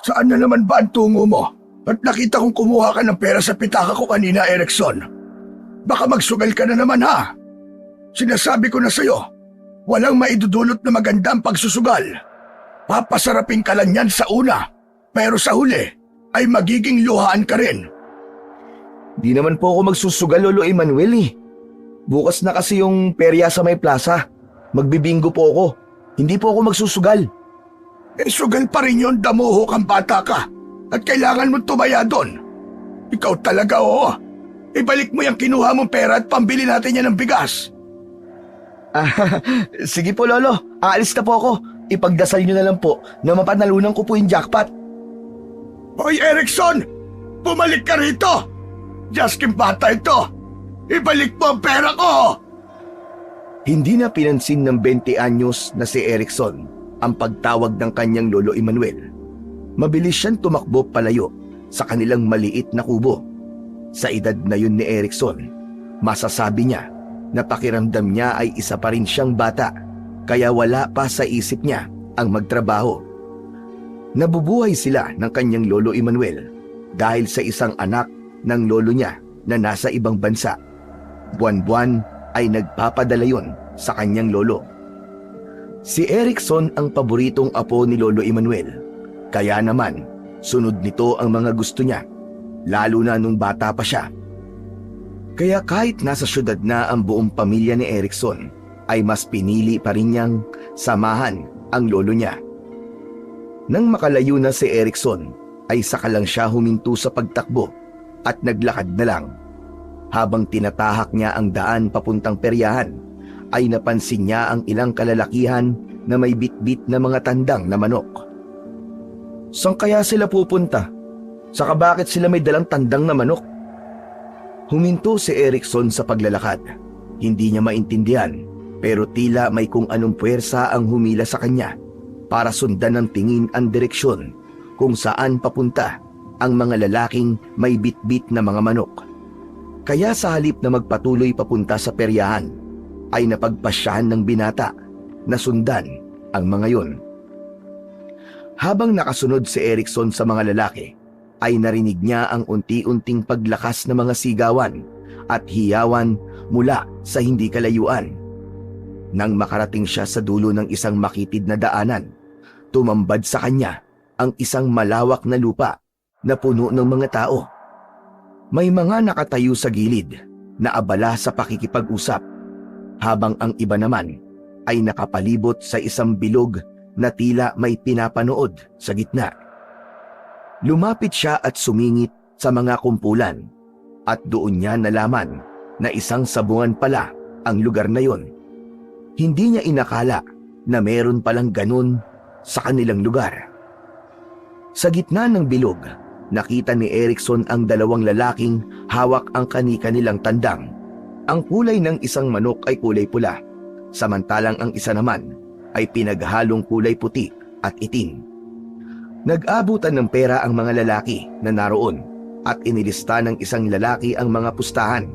Saan na naman ba ang tungo mo? At nakita kong kumuha ka ng pera sa pitaka ko kanina, Erickson. Baka magsugal ka na naman ha. Sinasabi ko na sa'yo, walang maidudulot na maganda ang pagsusugal. Papasarapin ka lang yan sa una, pero sa huli ay magiging luhaan ka rin. Di naman po ako magsusugal, Lolo Emmanuel eh. Bukas na kasi yung perya sa may plaza. Magbibingo po ako. Hindi po ako magsusugal. Sugal pa rin yun, damuho kang bata ka. At kailangan mong tumaya doon. Ikaw talaga, oo. Ibalik mo yung kinuha mong pera at pambili natin yan ng bigas. Sige po, Lolo. Aalis na po ako. Ipagdasal nyo na lang po na mapanalunan ko po yung jackpot. Hoy, Erickson! Bumalik ka rito! Jaskin bata ito! Ibalik mo ang pera ko! Hindi na pinansin ng 20 anyos na si Erickson ang pagtawag ng kanyang Lolo Emmanuel. Mabilis siyang tumakbo palayo sa kanilang maliit na kubo. Sa edad na yun ni Erickson, masasabi niya na pakiramdam niya ay isa pa rin siyang bata, kaya wala pa sa isip niya ang magtrabaho. Nabubuhay sila ng kanyang Lolo Emmanuel dahil sa isang anak ng lolo niya na nasa ibang bansa. Buwan-buwan ay nagpapadala yun sa kanyang lolo. Si Erickson ang paboritong apo ni Lolo Emmanuel, kaya naman sunod nito ang mga gusto niya, lalo na nung bata pa siya. Kaya kahit nasa syudad na ang buong pamilya ni Erickson, ay mas pinili pa rin niyang samahan ang lolo niya. Nang makalayo na si Erickson, ay saka lang siya huminto sa pagtakbo at naglakad na lang. Habang tinatahak niya ang daan papuntang peryahan, ay napansin niya ang ilang kalalakihan na may bitbit na mga tandang na manok. Saan kaya sila pupunta? Saka bakit sila may dalang tandang na manok? Huminto si Erickson sa paglalakad. Hindi niya maintindihan, pero tila may kung anong puwersa ang humila sa kanya para sundan ng tingin ang direksyon kung saan papunta ang mga lalaking may bitbit na mga manok. Kaya sa halip na magpatuloy papunta sa peryahan, ay napagpasyahan ng binata na sundan ang mga yun. Habang nakasunod si Erickson sa mga lalaki, ay narinig niya ang unti-unting paglakas ng mga sigawan at hiyawan mula sa hindi kalayuan. Nang makarating siya sa dulo ng isang makitid na daanan, tumambad sa kanya ang isang malawak na lupa na puno ng mga tao. May mga nakatayo sa gilid na abala sa pakikipag-usap, habang ang iba naman ay nakapalibot sa isang bilog na tila may pinapanood sa gitna. Lumapit siya at sumingit sa mga kumpulan, at doon niya nalaman na isang sabungan pala ang lugar na yon. Hindi niya inakala na meron palang ganun sa kanilang lugar. Sa gitna ng bilog, nakita ni Erickson ang dalawang lalaking hawak ang kani-kanilang tandang. Ang kulay ng isang manok ay kulay pula, samantalang ang isa naman ay pinaghalong kulay puti at itim. Nag-abutan ng pera ang mga lalaki na naroon at inilista ng isang lalaki ang mga pustahan.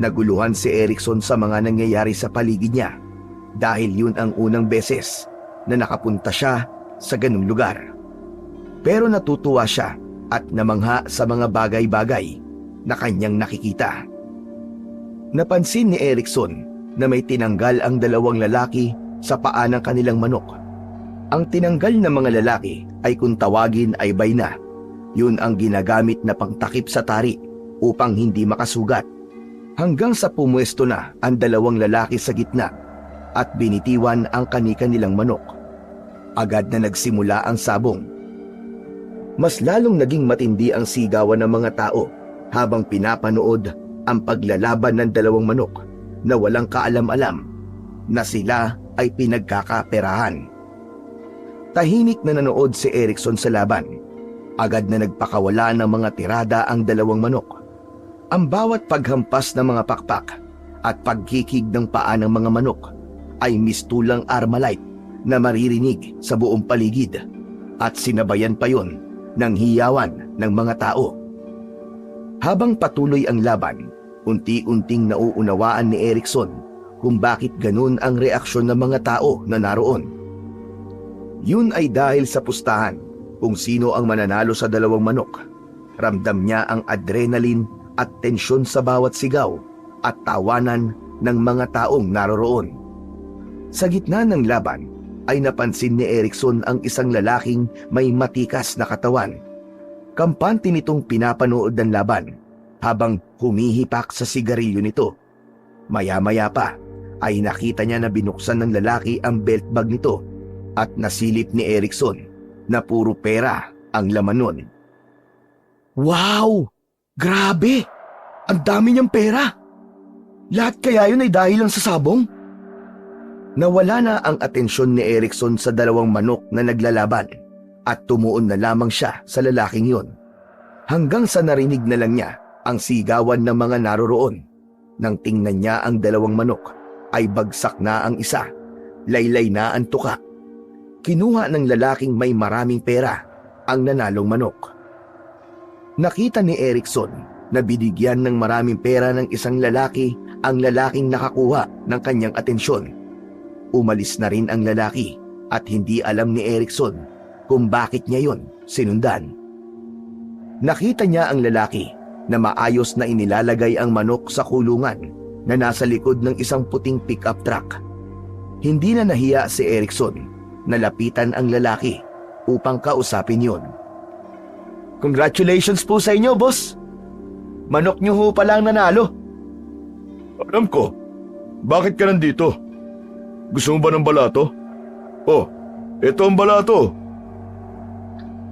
Naguluhan si Erickson sa mga nangyayari sa paligid niya dahil yun ang unang beses na nakapunta siya sa ganung lugar. Pero natutuwa siya at namangha sa mga bagay-bagay na kanyang nakikita. Napansin ni Erickson na may tinanggal ang dalawang lalaki sa paa ng kanilang manok. Ang tinanggal na mga lalaki ay kung tawagin ay bayna. Yun ang ginagamit na pangtakip sa tari upang hindi makasugat. Hanggang sa pumuesto na ang dalawang lalaki sa gitna at binitiwan ang kani-kanilang manok. Agad na nagsimula ang sabong. Mas lalong naging matindi ang sigawan ng mga tao habang pinapanood ang paglalaban ng dalawang manok na walang kaalam-alam na sila ay pinagkakaperahan. Tahimik na nanood si Erickson sa laban. Agad na nagpakawala ng mga tirada ang dalawang manok. Ang bawat paghampas ng mga pakpak at pagkikig ng paa ng mga manok ay mistulang Armalite na maririnig sa buong paligid at sinabayan pa yon ng hiyawan ng mga tao. Habang patuloy ang laban, unti-unting nauunawaan ni Erickson kung bakit ganun ang reaksyon ng mga tao na naroon. Yun ay dahil sa pustahan kung sino ang mananalo sa dalawang manok. Ramdam niya ang adrenaline at tensyon sa bawat sigaw at tawanan ng mga taong naroroon. Sa gitna ng laban ay napansin ni Erickson ang isang lalaking may matikas na katawan. Kampante nitong pinapanood ng laban habang humihipak sa sigarilyo nito. Maya-maya pa ay nakita niya na binuksan ng lalaki ang belt bag nito at nasilip ni Erickson na puro pera ang laman nun. Wow! Grabe! Ang dami niyang pera! Lahat kaya yun ay dahil lang sa sabong? Nawala na ang atensyon ni Erickson sa dalawang manok na naglalaban at tumuon na lamang siya sa lalaking yun. Hanggang sa narinig na lang niya ang sigawan ng mga naroroon. Nang tingnan niya ang dalawang manok ay bagsak na ang isa, laylay na ang tuka. Kinuha ng lalaking may maraming pera ang nanalong manok. Nakita ni Erickson na binigyan ng maraming pera ng isang lalaki ang lalaking nakakuha ng kanyang atensyon. Umalis na rin ang lalaki at hindi alam ni Erickson kung bakit niya yon sinundan. Nakita niya ang lalaki na maayos na inilalagay ang manok sa kulungan na nasa likod ng isang puting pick-up truck. Hindi na nahiya si Erickson na lapitan ang lalaki upang kausapin yon. Congratulations po sa inyo, boss. Manok niyo ho pala ang nanalo. Alam ko. Bakit ka nandito? Gusto mo ba ng balato? Oh, ito ang balato.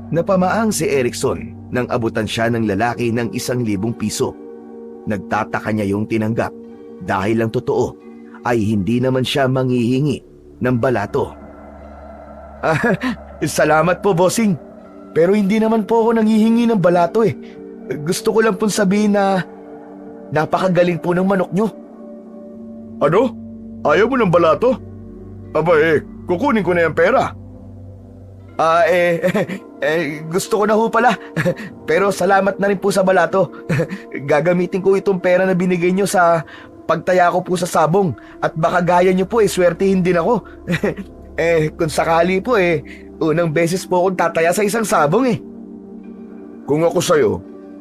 Napamaang si Erickson nang abutan siya ng lalaki ng 1,000 piso. Nagtataka niya yung tinanggap dahil ang totoo ay hindi naman siya manghihingi ng balato. Salamat po, bossing. Pero hindi naman po ako nanghihingi ng balato eh. Gusto ko lang pong sabihin na napakagaling po ng manok nyo. Ano? Ayaw mo ng balato? Aba kukunin ko na yung pera. Gusto ko na ho pala. Pero salamat na rin po sa balato. Gagamitin ko itong pera na binigay nyo sa pagtaya ko po sa sabong. At baka gaya nyo po swertihin din ako. Kung sakali po unang beses po akong tataya sa isang sabong Kung ako sa'yo,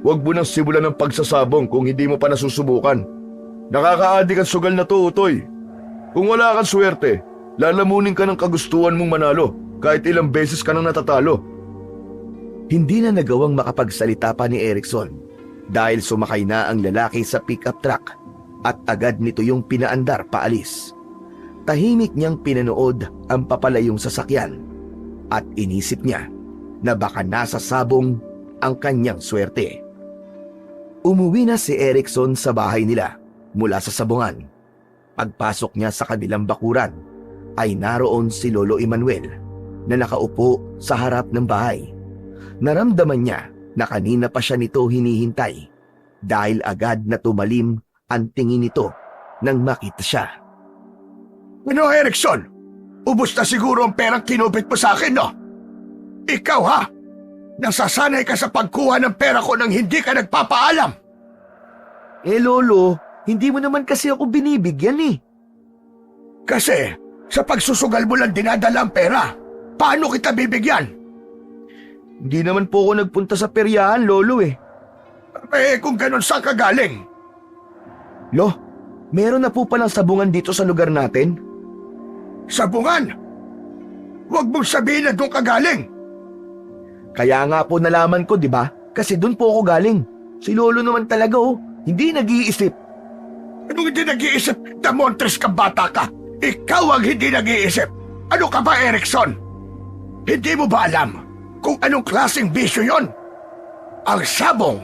huwag mo nang simulan ng pagsasabong kung hindi mo pa nasusubukan. Nakakaadik ang sugal na to, Utoy. Kung wala kang swerte, lalamunin ka ng kagustuhan mong manalo kahit ilang beses ka nang natatalo. Hindi na nagawang makapagsalita pa ni Erickson dahil sumakay na ang lalaki sa pick-up truck at agad nito yung pinaandar paalis. Tahimik niyang pinanood ang papalayong sasakyan at inisip niya na baka nasa sabong ang kanyang swerte. Umuwi na si Erickson sa bahay nila mula sa sabungan. Pagpasok niya sa kanilang bakuran ay naroon si Lolo Emmanuel na nakaupo sa harap ng bahay. Naramdaman niya na kanina pa siya nito hinihintay dahil agad na tumalim ang tingin nito nang makita siya. Ano, Erickson? Ubus na siguro ang perang kinupit mo sa akin, no? Ikaw, ha? Nasasanay ka sa pagkuha ng pera ko nang hindi ka nagpapaalam. Lolo, hindi mo naman kasi ako binibigyan Kasi, sa pagsusugal mo lang dinadala ang pera. Paano kita bibigyan? Hindi naman po ako nagpunta sa peryahan, Lolo Kung ganun, saan ka galing? Lo, meron na po palang sabungan dito sa lugar natin. Sabungan? Huwag mong sabihin na doon ka galing. Kaya nga po nalaman ko, di ba? Kasi doon po ako galing. Si Lolo naman talaga hindi nag-iisip. Anong hindi nag-iisip? Damontres ka, bata ka. Ikaw ang hindi nag-iisip. Ano ka ba, Erickson? Hindi mo ba alam kung anong klaseng bisyo yon? Ang sabong,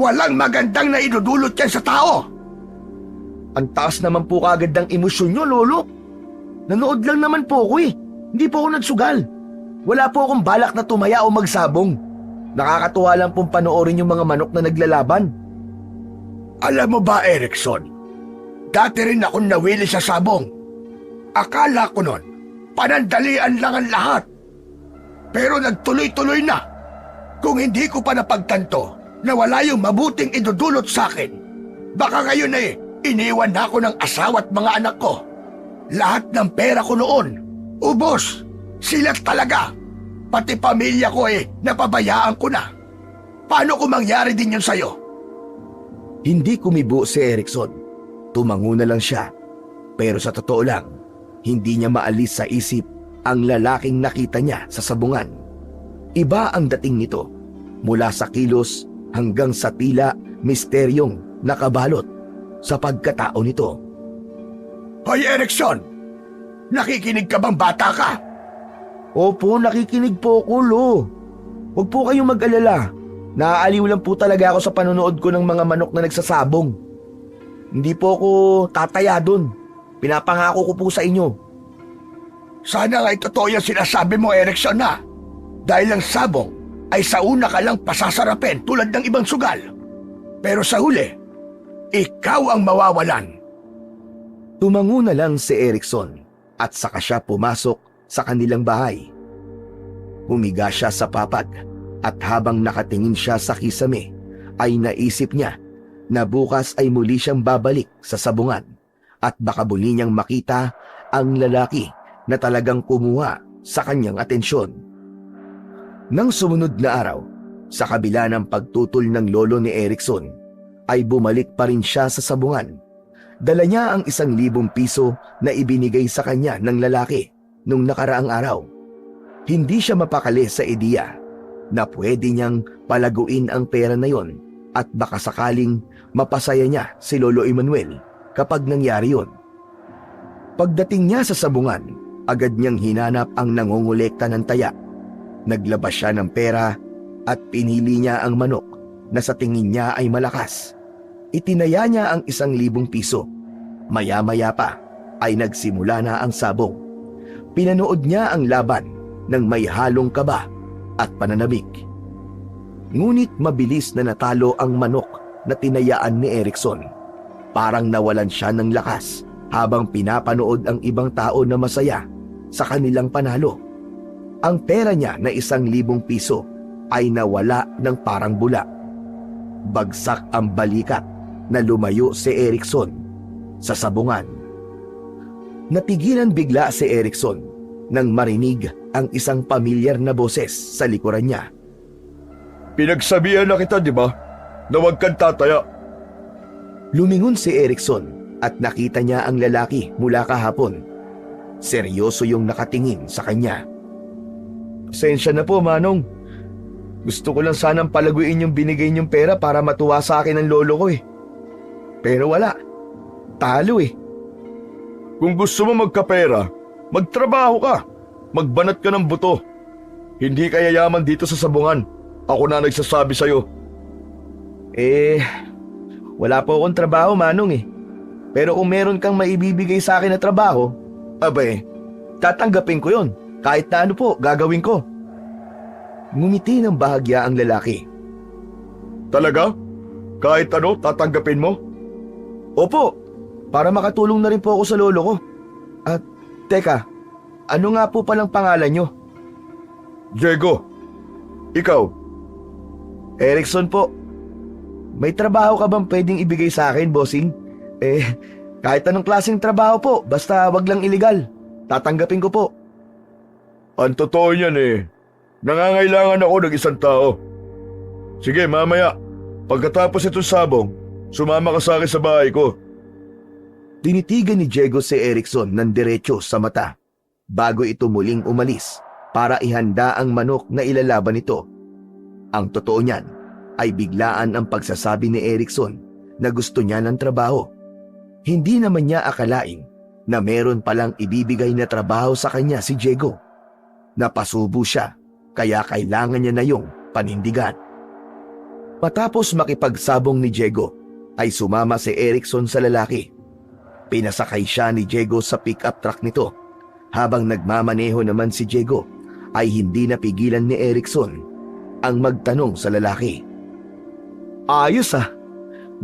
walang magandang na idudulot yan sa tao. Ang taas naman po kagad ng emosyon nyo, Lolo. Nanood lang naman po ako Hindi po ako nagsugal. Wala po akong balak na tumaya o magsabong. Nakakatuwa lang pong panoorin yung mga manok na naglalaban. Alam mo ba, Erickson? Dati rin akong nawili sa sabong. Akala ko nun, panandalian lang ang lahat. Pero nagtuloy-tuloy na. Kung hindi ko pa napagtanto na wala yung mabuting idudulot sa akin, baka ngayon iniwan na ako ng asawa at mga anak ko. Lahat ng pera ko noon, ubos. Sila talaga. Pati pamilya ko napabayaan ko na. Paano kung mangyari din yun sa'yo? Hindi kumibo si Erickson. Tumango na lang siya. Pero sa totoo lang, hindi niya maalis sa isip ang lalaking nakita niya sa sabungan. Iba ang dating nito, mula sa kilos hanggang sa tila misteryong nakabalot sa pagkatao nito. Hoy Erickson! Nakikinig ka bang bata ka? Opo, nakikinig po ako, Lo. Huwag po kayong mag-alala. Naaaliw lang po talaga ako sa panonood ko ng mga manok na nagsasabong. Hindi po ako tataya dun. Pinapangako ko po sa inyo. Sana nga'y totoo yung sinasabi mo, Erickson, na dahil ang sabong ay sa una ka lang pasasarapin tulad ng ibang sugal. Pero sa huli, ikaw ang mawawalan. Tumango na lang si Erickson at saka siya pumasok sa kanilang bahay. Humiga siya sa papag at habang nakatingin siya sa kisame ay naisip niya na bukas ay muli siyang babalik sa sabungan at baka muli niyang makita ang lalaki na talagang kumuha sa kanyang atensyon. Nang sumunod na araw, sa kabila ng pagtutol ng lolo ni Erickson, ay bumalik pa rin siya sa sabungan. Dala niya ang 1,000 piso na ibinigay sa kanya ng lalaki nung nakaraang araw. Hindi siya mapakali sa ideya na pwede niyang palaguin ang pera na yon at baka sakaling mapasaya niya si Lolo Emmanuel kapag nangyari yon. Pagdating niya sa sabungan, agad niyang hinanap ang nangongolekta ng taya. Naglabas siya ng pera at pinili niya ang manok na sa tingin niya ay malakas. Itinaya niya ang 1,000 piso. Maya-maya pa ay nagsimula na ang sabong. Pinanood niya ang laban ng may halong kaba at pananabik. Ngunit mabilis na natalo ang manok na tinayaan ni Erickson. Parang nawalan siya ng lakas habang pinapanood ang ibang tao na masaya sa kanilang panalo. Ang pera niya na 1,000 piso ay nawala ng parang bula. Bagsak ang balikat na lumayo si Erickson sa sabungan. Natigilan bigla si Erickson nang marinig ang isang pamilyar na boses sa likuran niya. Pinagsabihan na kita, di ba? Na huwag kang tataya. Lumingon si Erickson at nakita niya ang lalaki mula kahapon. Seryoso yung nakatingin sa kanya. Pasensya na po, Manong. Gusto ko lang sanang palaguin yung binigay niyong pera para matuwa sa akin ng lolo ko . Pero wala. Talo . Kung gusto mo magkapera, magtrabaho ka. Magbanat ka ng buto. Hindi ka yayaman dito sa sabungan. Ako na nagsasabi sa'yo. Wala po akong trabaho, Manong . Pero kung meron kang maibibigay sa akin na trabaho, tatanggapin ko yon. Kahit na ano po, gagawin ko. Ngumiti ng bahagya ang lalaki. Talaga? Kahit ano, tatanggapin mo? Opo, para makatulong na rin po ako sa lolo ko. At, teka, ano nga po palang pangalan nyo? Diego. Ikaw? Erickson po. May trabaho ka bang pwedeng ibigay sa akin, bossing? Kahit anong klaseng trabaho po, basta wag lang iligal. Tatanggapin ko po. Ang totoo niyan nangangailangan ako ng isang tao. Sige, mamaya. Pagkatapos itong sabong, sumama ka sa akin sa bahay ko. Tinitigan ni Diego si Erickson ng diretso sa mata bago ito muling umalis para ihanda ang manok na ilalaban nito. Ang totoo niyan ay biglaan ang pagsasabi ni Erickson na gusto niya ng trabaho. Hindi naman niya akalain na meron palang ibibigay na trabaho sa kanya si Diego. Napasubo siya, kaya kailangan niya na yung panindigan. Matapos makipagsabong ni Diego, ay sumama si Erickson sa lalaki. Pinasakay siya ni Diego sa pick-up truck nito. Habang nagmamaneho naman si Diego, ay hindi napigilan ni Erickson ang magtanong sa lalaki. Ayos .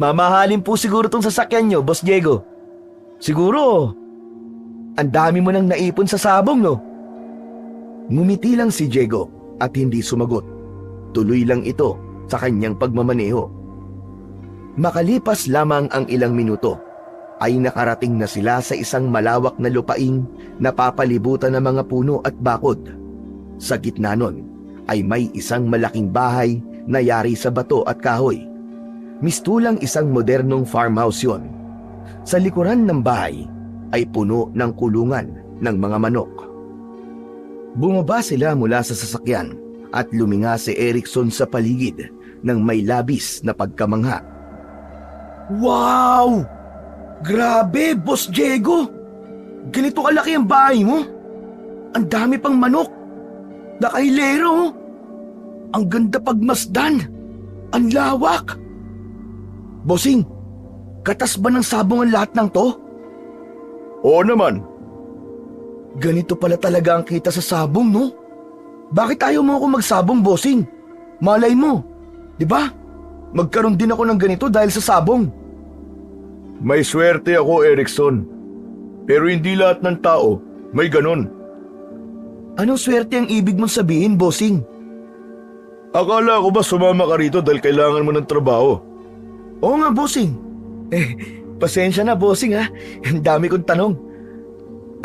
Mamahalin po siguro tong sasakyan nyo, Boss Diego. Siguro, ang dami mo nang naipon sa sabong, no? Ngumiti lang si Diego at hindi sumagot. Tuloy lang ito sa kanyang pagmamaneho. Makalipas lamang ang ilang minuto, ay nakarating na sila sa isang malawak na lupaing na papalibutan ng mga puno at bakod. Sa gitna nun ay may isang malaking bahay na yari sa bato at kahoy. Mistulang isang modernong farmhouse yon. Sa likuran ng bahay ay puno ng kulungan ng mga manok. Bumaba sila mula sa sasakyan at luminga si Erickson sa paligid ng may labis na pagkamangha. Wow! Grabe, Boss Diego! Ganito kalaki ang bahay mo? Ang dami pang manok! Nakahilero! Oh. Ang ganda pagmasdan! Ang lawak! Bossing, katas ba ng sabong ang lahat ng to? Oo naman. Ganito pala talaga ang kita sa sabong, no? Bakit ayaw mo ako magsabong, bossing? Malay mo, di ba? Magkaroon din ako ng ganito dahil sa sabong. May swerte ako, Erickson. Pero hindi lahat ng tao may ganon. Anong swerte ang ibig mong sabihin, bossing? Akala ko ba sumama ka rito dahil kailangan mo ng trabaho? Oo nga, bossing. Pasensya na, bossing ha. Ang dami kong tanong.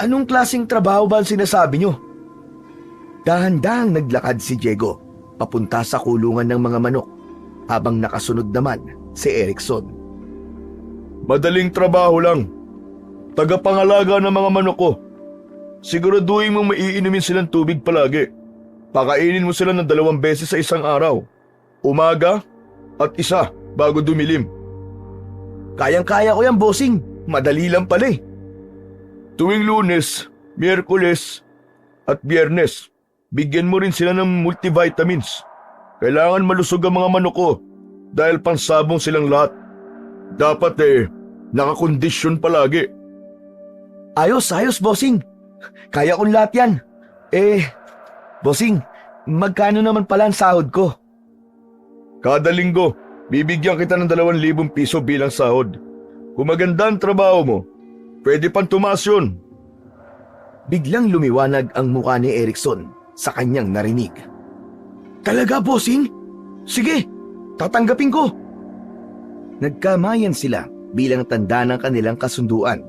Anong klaseng trabaho ba ang sinasabi nyo? Dahan-dahang naglakad si Diego papunta sa kulungan ng mga manok habang nakasunod naman si Erickson. Madaling trabaho lang. Tagapangalaga ng mga manok ko. Siguraduhin mong maiinumin silang tubig palagi. Pakainin mo sila ng 2 beses sa isang araw. Umaga at isa bago dumilim. Kayang-kaya ko yan, bossing. Madali lang pala eh. Tuwing Lunes, Miyerkules at Biyernes, bigyan mo rin sila ng multivitamins. Kailangan malusog ang mga manok ko dahil pansabong silang lahat. Dapat nakakondisyon palagi. Ayos, bossing. Kaya kong lahat yan. Bossing, magkano naman pala ang sahod ko? Kada linggo, bibigyan kita ng 2,000 piso bilang sahod. Kung maganda ang trabaho mo, pwede pang tumaas yun. Biglang lumiwanag ang mukha ni Erickson sa kanyang narinig. Talaga, bossing? Sige, tatanggapin ko. Nagkamayan sila bilang tanda ng kanilang kasunduan.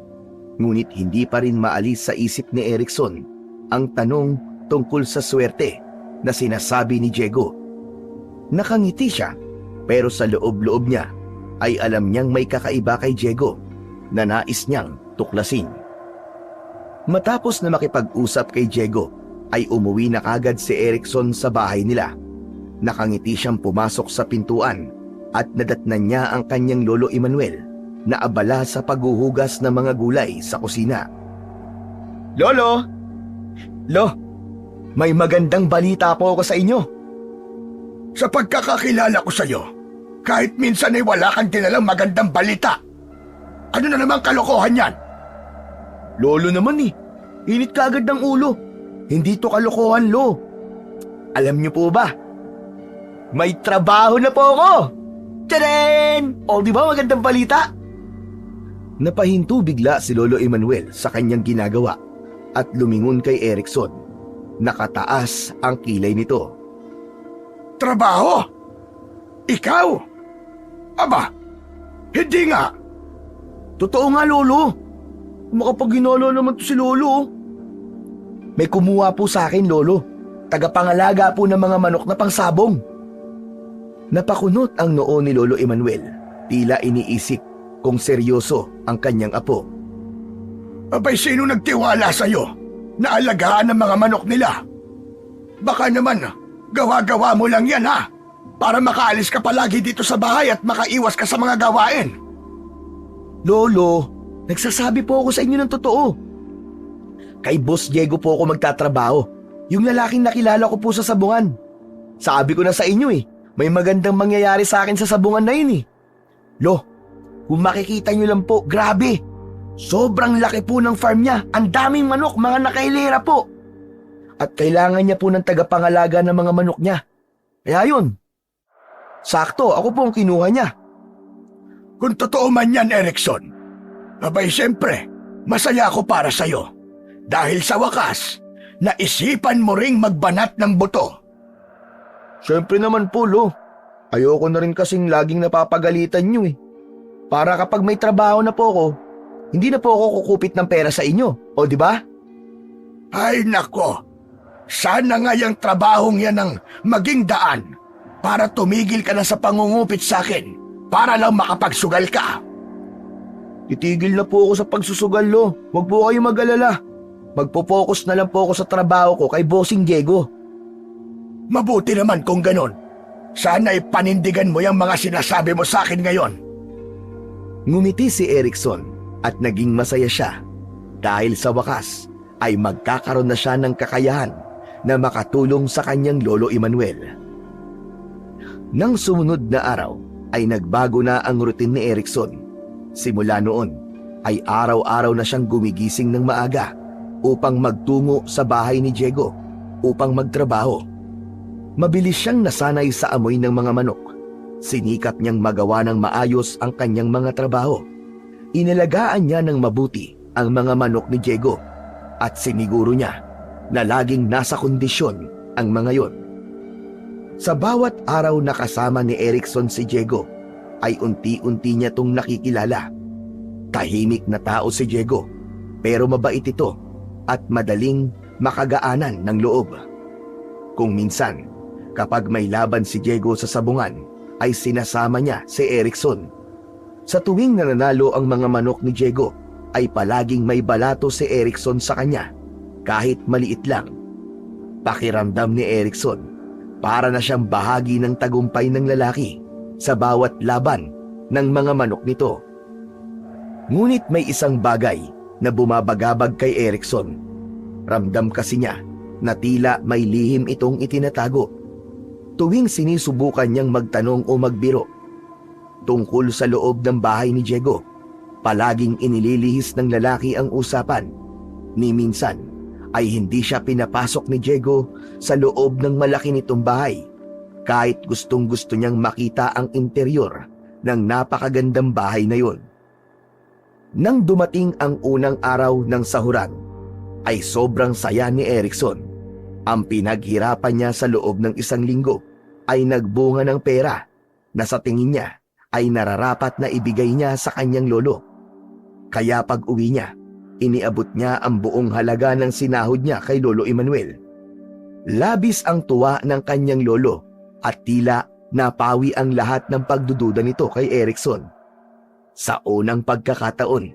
Ngunit hindi pa rin maalis sa isip ni Erickson ang tanong tungkol sa swerte na sinasabi ni Diego. Nakangiti siya pero sa loob-loob niya ay alam niyang may kakaiba kay Diego na nais niyang tuklasin. Matapos na makipag-usap kay Diego ay umuwi na kagad si Erickson sa bahay nila. Nakangiti siyang pumasok sa pintuan at nadatnan niya ang kanyang lolo Emmanuel na abala sa paghuhugas ng mga gulay sa kusina. Lolo! Lo, may magandang balita po ako sa inyo. Sa pagkakakilala ko sa iyo, kahit minsan ay wala kang dinalang magandang balita. Ano na namang kalokohan yan? Lolo naman init ka agad ng ulo. Hindi to kalokohan, Lo. Alam niyo po ba? May trabaho na po ako! Tadaan! O di ba magandang balita? Napahinto bigla si Lolo Emmanuel sa kanyang ginagawa at lumingon kay Erickson. Nakataas ang kilay nito. Trabaho? Ikaw? Aba, hindi nga. Totoo nga, Lolo. Makapaghinala naman to si Lolo. May kumuha po sa akin, Lolo. Tagapangalaga po ng mga manok na pangsabong. Napakunot ang noo ni Lolo Emmanuel. Tila iniisip kung seryoso ang kanyang apo. Abay, sino nagtiwala sa'yo na alagaan ang mga manok nila? Baka naman, gawa-gawa mo lang yan ha? Para makaalis ka palagi dito sa bahay at makaiwas ka sa mga gawain. Lolo, nagsasabi po ako sa inyo ng totoo. Kay Boss Diego po ako magtatrabaho. Yung lalaking nakilala ko po sa sabungan. Sabi ko na sa inyo may magandang mangyayari sa akin sa sabungan na yun Lo, kung makikita nyo lang po, grabe. Sobrang laki po ng farm niya. Ang daming manok, mga nakailera po. At kailangan niya po ng tagapangalaga ng mga manok niya. Kaya yun, sakto, ako po ang kinuha niya. Kung totoo man yan, Erickson, abay siyempre, masaya ako para sa'yo. Dahil sa wakas, naisipan mo ring magbanat ng buto. Siyempre naman po, Lo. Ayoko na rin kasing laging napapagalitan nyo Para kapag may trabaho na po ako, hindi na po ako kukupit ng pera sa inyo. O di ba? Ay nako, Sana nga yung trabahong yan ang maging daan para tumigil ka na sa pangungupit sa akin para lang makapagsugal ka. Titigil na po ako sa pagsusugal, Lo. Huwag po kayo mag-alala. Magpo-focus na lang po ako sa trabaho ko kay Bossing Diego. Mabuti naman kung ganon. Sana ipanindigan mo yung mga sinasabi mo sa akin ngayon. Ngumiti si Erickson at naging masaya siya dahil sa wakas ay magkakaroon na siya ng kakayahan na makatulong sa kanyang lolo Emmanuel. Nang sumunod na araw ay nagbago na ang routine ni Erickson. Simula noon ay araw-araw na siyang gumigising ng maaga upang magtungo sa bahay ni Diego upang magtrabaho. Mabilis siyang nasanay sa amoy ng mga manok. Sinikap niyang magawa ng maayos ang kanyang mga trabaho. Inalagaan niya ng mabuti ang mga manok ni Diego at siniguro niya na laging nasa kondisyon ang mga yon. Sa bawat araw na kasama ni Erickson si Diego ay unti-unti niya itong nakikilala. Tahimik na tao si Diego pero mabait ito at madaling makagaanan ng loob. Kung minsan, kapag may laban si Diego sa sabungan, ay sinasama niya si Erickson. Sa tuwing nananalo ang mga manok ni Diego, ay palaging may balato si Erickson sa kanya, kahit maliit lang. Pakiramdam ni Erickson, para na siyang bahagi ng tagumpay ng lalaki sa bawat laban ng mga manok nito. Ngunit may isang bagay na bumabagabag kay Erickson. Ramdam kasi niya na tila may lihim itong itinatago. Tuwing sinisubukan niyang magtanong o magbiro tungkol sa loob ng bahay ni Diego, palaging inililihis ng lalaki ang usapan. Ni minsan ay hindi siya pinapasok ni Diego sa loob ng malaki nitong bahay, kahit gustong-gusto niyang makita ang interior ng napakagandang bahay na yon. Nang dumating ang unang araw ng sahuran, ay sobrang saya ni Erickson. Ang pinaghirapan niya sa loob ng isang linggo ay nagbunga ng pera na sa tingin niya ay nararapat na ibigay niya sa kanyang lolo. Kaya pag uwi niya, iniabot niya ang buong halaga ng sinahod niya kay Lolo Emmanuel. Labis ang tuwa ng kanyang lolo at tila napawi ang lahat ng pagdududa nito kay Erickson. Sa unang pagkakataon,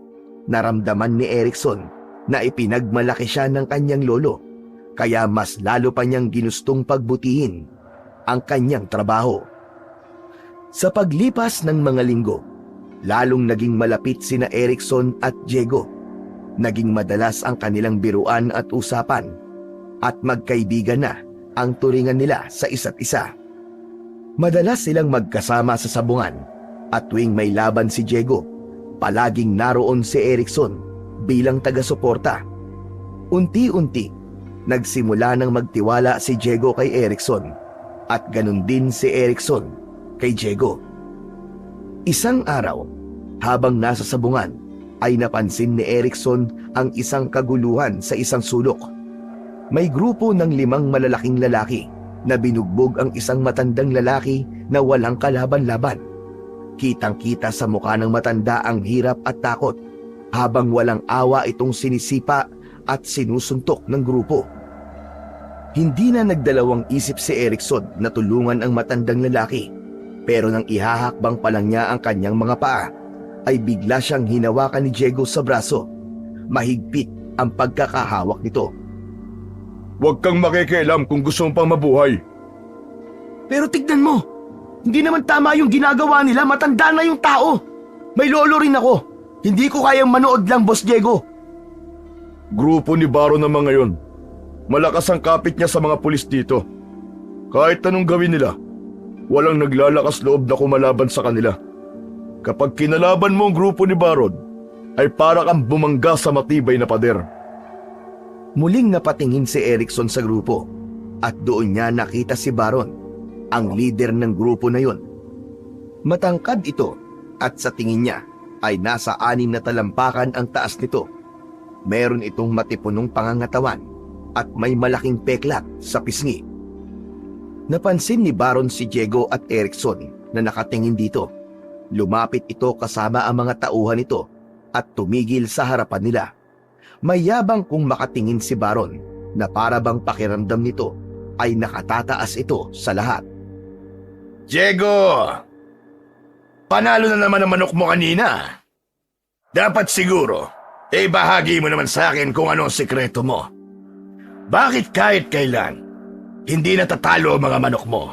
naramdaman ni Erickson na ipinagmalaki siya ng kanyang lolo, kaya mas lalo pa niyang ginustong pagbutihin ang kanyang trabaho. Sa paglipas ng mga linggo, lalong naging malapit sina Erickson at Diego. Naging madalas ang kanilang biruan at usapan, at magkaibigan na ang turingan nila sa isa't isa. Madalas silang magkasama sa sabungan, at tuwing may laban si Diego, palaging naroon si Erickson bilang taga-suporta. Unti-unti, nagsimula ng magtiwala si Diego kay Erickson at ganun din si Erickson kay Diego. Isang araw, habang nasa sabungan, ay napansin ni Erickson ang isang kaguluhan sa isang sulok. May grupo ng 5 malalaking lalaki na binugbog ang isang matandang lalaki na walang kalaban-laban. Kitang-kita sa mukha ng matanda ang hirap at takot, habang walang awa itong sinisipa at sinusuntok ng grupo. Hindi na nagdalawang isip si Erickson na tulungan ang matandang lalaki, pero nang ihahakbang pa lang niya ang kanyang mga paa, ay bigla siyang hinawakan ni Diego sa braso. Mahigpit ang pagkakahawak nito. Huwag kang makikialam kung gusto mong pang mabuhay. Pero tignan mo, hindi naman tama yung ginagawa nila, matanda na yung tao. May lolo rin ako. Hindi ko kayang manood lang, Boss Diego. Grupo ni Baron naman ngayon. Malakas ang kapit niya sa mga pulis dito. Kahit anong gawin nila, walang naglalakas loob na kumalaban sa kanila. Kapag kinalaban mo ang grupo ni Baron, ay para kang bumangga sa matibay na pader. Muling napatingin si Erickson sa grupo at doon niya nakita si Baron, ang leader ng grupo na yon. Matangkad ito at sa tingin niya ay nasa 6 na talampakan ang taas nito. Meron itong matipunong pangangatawan at may malaking peklat sa pisngi. Napansin ni Baron si Diego at Erickson na nakatingin dito. Lumapit ito kasama ang mga tauhan nito at tumigil sa harapan nila. Mayabang kung makatingin si Baron na para bang pakiramdam nito ay nakatataas ito sa lahat. Diego! Panalo na naman ang manok mo kanina. Dapat siguro, bahagi mo naman sa akin kung anong sikreto mo. Bakit kahit kailan, hindi natatalo ang mga manok mo?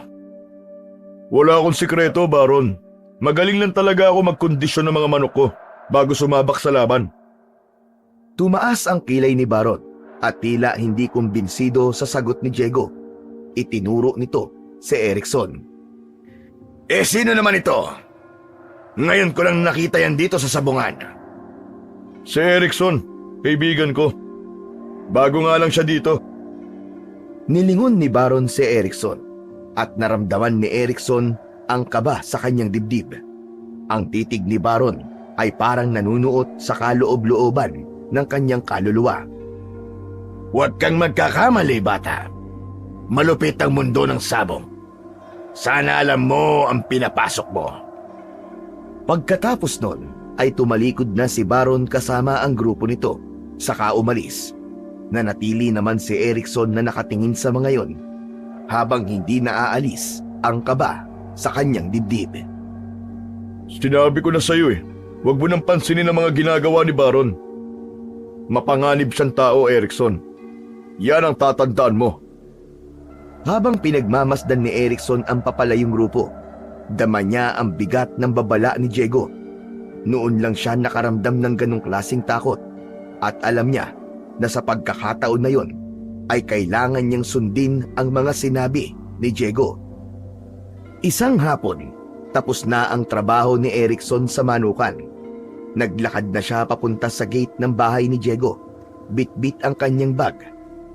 Wala akong sikreto, Baron. Magaling lang talaga ako magkondisyon ng mga manok ko bago sumabak sa laban. Tumaas ang kilay ni Baron at tila hindi kumbinsido sa sagot ni Diego. Itinuro nito si Erickson. Sino naman ito? Ngayon ko lang nakita yan dito sa sabungan. Si Erickson, kaibigan ko. Bago nga lang siya dito. Nilingon ni Baron si Erickson at naramdaman ni Erickson ang kaba sa kanyang dibdib. Ang titig ni Baron ay parang nanunuot sa kaloob-looban ng kanyang kaluluwa. Huwag kang magkakamali, bata. Malupit ang mundo ng sabong. Sana alam mo ang pinapasok mo. Pagkatapos nun ay tumalikod na si Baron kasama ang grupo nito, saka umalis. Nanatili naman si Erickson na nakatingin sa mga yon habang hindi naaalis ang kaba sa kanyang dibdib. Sinabi ko na sa'yo huwag mo nang pansinin ang mga ginagawa ni Baron. Mapanganib siyang tao, Erickson. Yan ang tatandaan mo. Habang pinagmamasdan ni Erickson ang papalayong grupo, dama niya ang bigat ng babala ni Diego. Noon lang siya nakaramdam ng ganong klaseng takot at alam niya na sa pagkakataon na yon ay kailangan niyang sundin ang mga sinabi ni Diego. Isang hapon, tapos na ang trabaho ni Erickson sa manukan. Naglakad na siya papunta sa gate ng bahay ni Diego. Bit-bit ang kanyang bag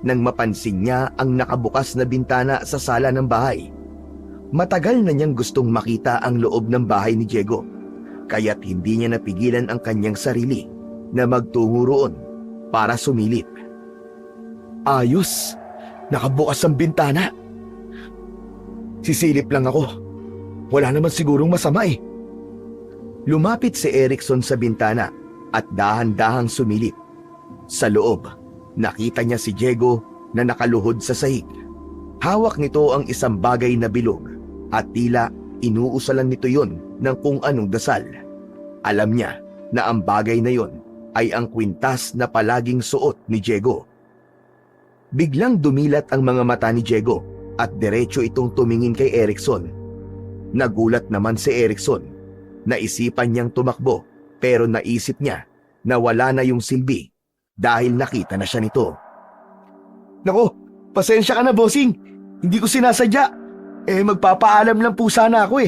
nang mapansin niya ang nakabukas na bintana sa sala ng bahay. Matagal na niyang gustong makita ang loob ng bahay ni Diego, kaya't hindi niya napigilan ang kanyang sarili na magtungo roon para sumilip. Ayos! Nakabukas ang bintana. Sisilip lang ako. Wala naman sigurong masama Lumapit si Erickson sa bintana at dahan-dahang sumilip. Sa loob, nakita niya si Diego na nakaluhod sa sahig. Hawak nito ang isang bagay na bilog at tila inuusalan nito yon ng kung anong dasal. Alam niya na ang bagay na yon ay ang kwintas na palaging suot ni Diego. Biglang dumilat ang mga mata ni Diego at diretso itong tumingin kay Erickson. Nagulat naman si Erickson. Naisipan niyang tumakbo pero naisip niya na wala na yung silbi dahil nakita na siya nito. Nako, pasensya ka na, bossing. Hindi ko sinasadya. Magpapaalam lang po sana ako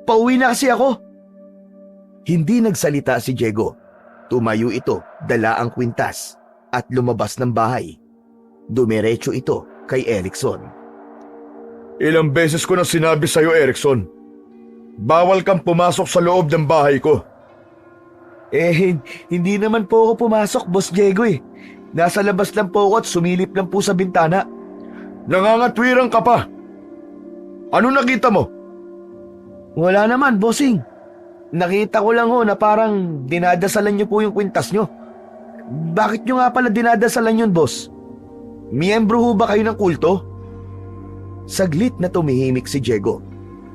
Pauwi na kasi ako. Hindi nagsalita si Diego. Tumayo ito, dala ang kwintas at lumabas ng bahay. Dumiretso ito kay Erickson. Ilang beses ko na sinabi sa'yo, Erickson. Bawal kang pumasok sa loob ng bahay ko. Hindi naman po ako pumasok, Boss Diego Nasa labas lang po ako at sumilip lang po sa bintana. Nangangatwirang ka pa. Ano nakita mo? Wala naman, bossing. Nakita ko lang na parang dinadasalan niyo po yung kwintas niyo. Bakit niyo nga pala dinadasalan yun, boss? Miyembro ho ba kayo ng kulto? Saglit na tumihimik si Diego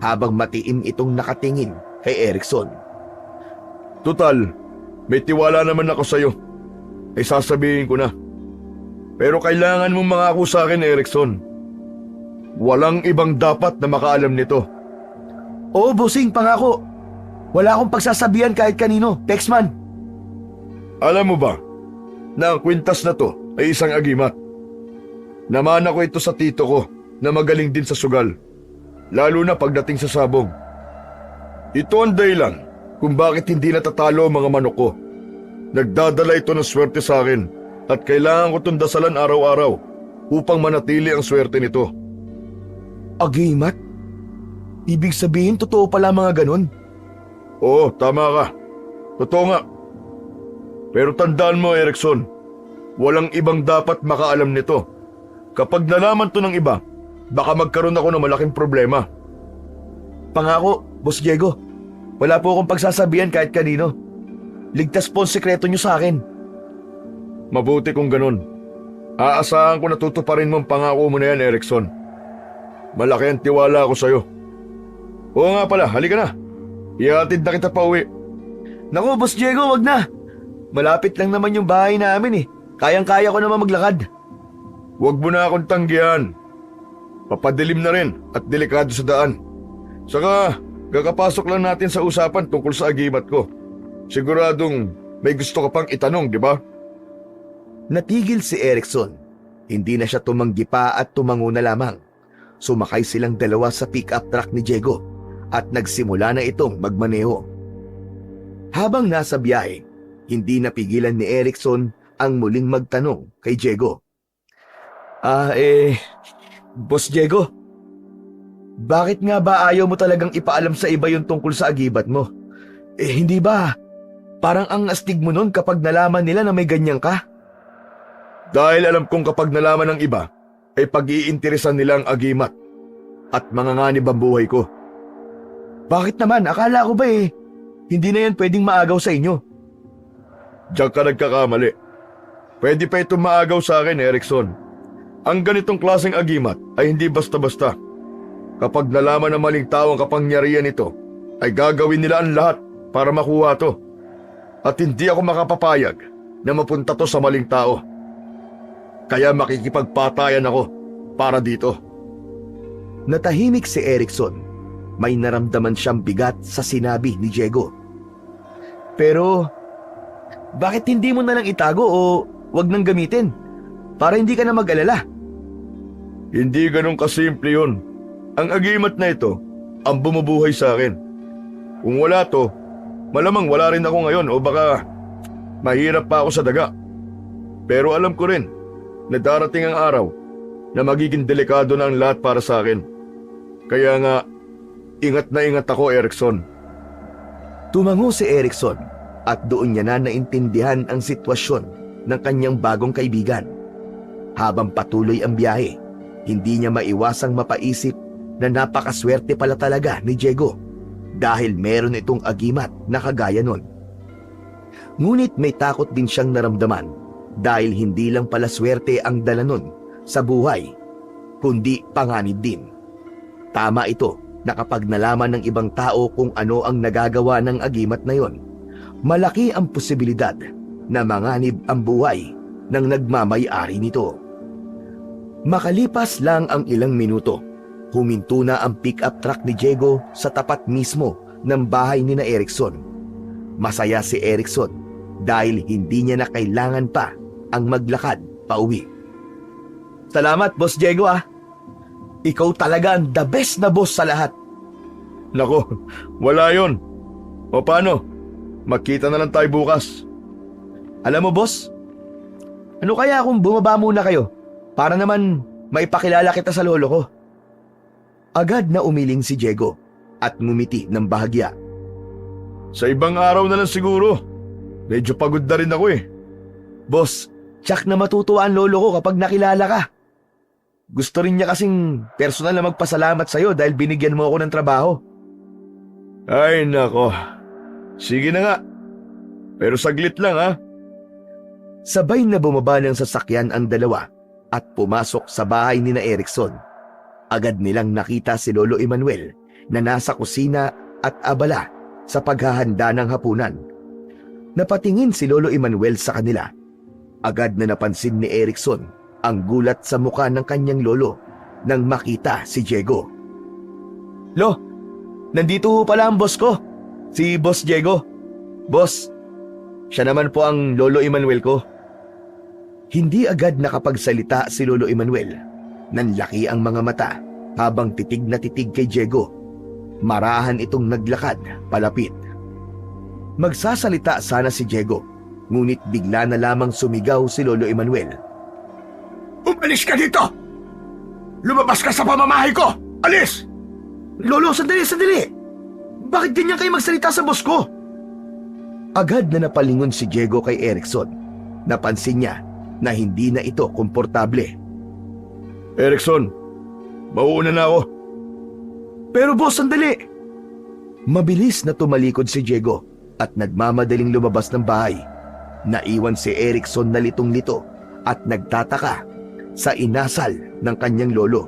habang matiim itong nakatingin kay Erickson. Tutal, may tiwala naman ako sa'yo. Sasabihin ko na. Pero kailangan mong mangako sa akin, Erickson. Walang ibang dapat na makaalam nito. Oo, bossing, pangako. Wala akong pagsasabihan kahit kanino, Texman. Alam mo ba na ang kwintas na to ay isang agimat? Namana ko ito sa tito ko na magaling din sa sugal, lalo na pagdating sa sabong. Ito ang dahilan kung bakit hindi natatalo ang mga manok ko. Nagdadala ito ng swerte sa akin at kailangan ko itong dasalan araw-araw upang manatili ang swerte nito. Agimat? Ibig sabihin totoo pala mga ganun? Oo, tama ka. Totoo nga. Pero tandaan mo, Erickson, walang ibang dapat makaalam nito. Kapag nalaman to ng iba, baka magkaroon ako ng malaking problema. Pangako, Boss Diego. Wala po akong pagsasabihan kahit kanino. Ligtas po ang sekreto niyo sa akin. Mabuti kung ganun. Aasahan ko na tutuparin mo ang pangako mo na yan, Erickson. Malaki ang tiwala ko sa'yo. Oo nga pala, halika na. Ihatid na kita pa uwi. Naku, Boss Diego, wag na. Malapit lang naman yung bahay namin eh. Kayang-kaya ko naman maglakad. Huwag mo na akong tanggihan. Papadilim na rin at delikado sa daan. Saka, kakapasok lang natin sa usapan tungkol sa agimat ko. Siguradong may gusto ka pang itanong, di ba? Natigil si Erickson. Hindi na siya tumanggi pa at tumango na lamang. Sumakay silang dalawa sa pick-up truck ni Diego at nagsimula na itong magmaneho. Habang nasa biyahe, hindi napigilan ni Erickson ang muling magtanong kay Diego. Boss Diego, bakit nga ba ayaw mo talagang ipaalam sa iba yung tungkol sa agibat mo? Hindi ba? Parang ang astig mo nun kapag nalaman nila na may ganyan ka. Dahil alam kong kapag nalaman ng iba, ay pag-iinteresan nila ang agimat at manganganib ang buhay ko. Bakit naman? Akala ko ba hindi na yan pwedeng maagaw sa inyo. Diyan ka nagkakamali. Pwede pa itong maagaw sa akin, Erickson. Ang ganitong klaseng agimat ay hindi basta-basta. Kapag nalaman ng maling tao ang kapangyarihan nito, ay gagawin nila ang lahat para makuha to. At hindi ako makapapayag na mapunta to sa maling tao. Kaya makikipagpatayan ako para dito. Natahimik si Erickson. May naramdaman siyang bigat sa sinabi ni Diego. Pero, bakit hindi mo na lang itago o wag nang gamitin? Para hindi ka na mag-alala. Hindi ganun kasimple yun. Ang agimat na ito, ang bumubuhay sa akin. Kung wala to, malamang wala rin ako ngayon o baka mahirap pa ako sa daga. Pero alam ko rin na darating ang araw na magiging delikado na ang lahat para sa akin. Kaya nga, ingat na ingat ako, Erickson. Tumango si Erickson at doon niya na naintindihan ang sitwasyon ng kanyang bagong kaibigan. Habang patuloy ang biyahe, hindi niya maiwasang mapaisip na napakaswerte pala talaga ni Diego dahil meron itong agimat na kagaya nun. Ngunit may takot din siyang naramdaman dahil hindi lang pala swerte ang dala nun sa buhay, kundi panganib din. Tama ito na kapag nalaman ng ibang tao kung ano ang nagagawa ng agimat na yon, malaki ang posibilidad na manganib ang buhay ng nagmamay-ari nito. Makalipas lang ang ilang minuto, huminto na ang pick-up truck ni Diego sa tapat mismo ng bahay ni na Erickson. Masaya si Erickson dahil hindi niya na kailangan pa ang maglakad pauwi. Salamat, Boss Diego Ikaw talaga ang the best na boss sa lahat. Nako, wala yon. O paano? Magkita na lang tayo bukas. Alam mo, boss, ano kaya kung bumaba muna kayo para naman maipakilala kita sa lolo ko? Agad na umiling si Diego at ngumiti ng bahagya. Sa ibang araw na lang siguro. Medyo pagod na rin ako Boss, tsak na matutuwa ang lolo ko kapag nakilala ka. Gusto rin niya kasing personal na magpasalamat sa'yo dahil binigyan mo ako ng trabaho. Ay nako. Sige na nga. Pero saglit lang Sabay na bumaba ng sasakyan ang dalawa at pumasok sa bahay ni na Erickson. Agad nilang nakita si Lolo Emmanuel na nasa kusina at abala sa paghahanda ng hapunan. Napatingin si Lolo Emmanuel sa kanila. Agad na napansin ni Erickson ang gulat sa mukha ng kanyang lolo nang makita si Diego. Lo, nandito ho pala ang boss ko, si Boss Diego. Boss, siya naman po ang Lolo Emmanuel ko. Hindi agad nakapagsalita si Lolo Emmanuel. Nanlaki ang mga mata habang titig na titig kay Diego. Marahan itong naglakad palapit. Magsasalita sana si Diego, ngunit bigla na lamang sumigaw si Lolo Emmanuel. Umalis ka dito! Lumabas ka sa pamamahay ko! Alis! Lolo, sandali! Bakit ganyan kayo magsalita sa boss ko? Agad na napalingon si Diego kay Erickson. Napansin niya na hindi na ito komportable. Erickson, mauuna na ako. Pero boss, sandali! Mabilis na tumalikod si Diego at nagmamadaling lumabas ng bahay. Naiwan si Erickson na litong-lito at nagtataka sa inasal ng kanyang lolo.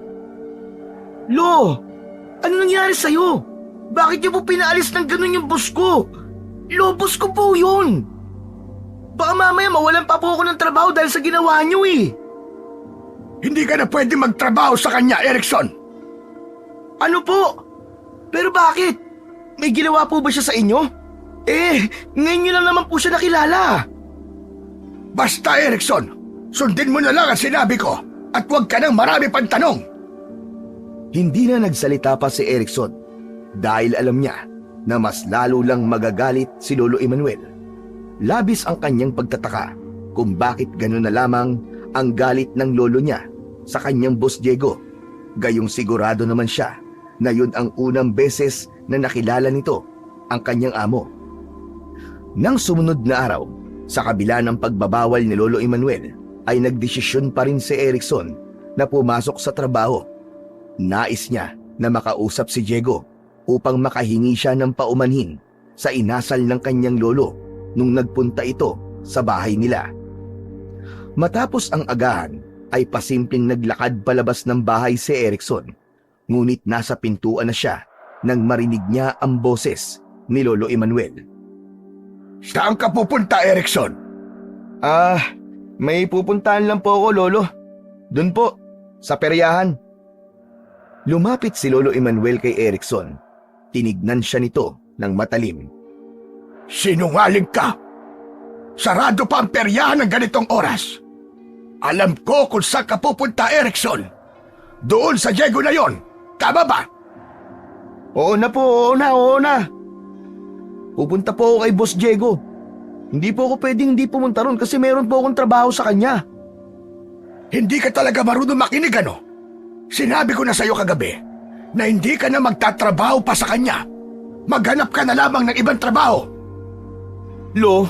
Lo, ano nangyari sa'yo? Bakit niyo po pinaalis ng ganun yung boss ko? Lo, boss ko po yun. Baka mamaya mawalan pa po ako ng trabaho dahil sa ginawa niyo eh. Hindi ka na pwede magtrabaho sa kanya, Erickson. Ano po? Pero bakit? May ginawa po ba siya sa inyo? Ngayon niyo lang naman po siya nakilala. Basta, Erickson, sundin mo na lang ang sinabi ko at huwag ka nang marami pang tanong. Hindi na nagsalita pa si Erickson dahil alam niya na mas lalo lang magagalit si Lolo Emmanuel. Labis ang kanyang pagtataka kung bakit gano'n na lamang ang galit ng lolo niya sa kanyang boss Diego. Gayong sigurado naman siya na yun ang unang beses na nakilala nito ang kanyang amo. Nang sumunod na araw, sa kabila ng pagbabawal ni Lolo Emmanuel, ay nagdesisyon pa rin si Erickson na pumasok sa trabaho. Nais niya na makausap si Diego upang makahingi siya ng paumanhin sa inasal ng kanyang lolo nung nagpunta ito sa bahay nila. Matapos ang agahan, ay pasimpleng naglakad palabas ng bahay si Erickson. Ngunit nasa pintuan na siya nang marinig niya ang boses ni Lolo Emmanuel. Saan ka pupunta, Erickson? May pupuntahan lang po ako, Lolo. Doon po, sa peryahan. Lumapit si Lolo Emmanuel kay Erickson. Tinignan siya nito ng matalim. Sinungaling ka! Sarado pa ang peryahan ng ganitong oras. Alam ko kung saan ka pupunta, Erickson. Doon sa Diego na yon. Tama ba? Oo na. Pupunta po ako kay Boss Diego. Hindi po ako pwedeng hindi pumunta ron kasi meron po akong trabaho sa kanya. Hindi ka talaga marunong makinig, ano? Sinabi ko na sa'yo kagabi na hindi ka na magtatrabaho pa sa kanya. Maghanap ka na lamang ng ibang trabaho. Lo,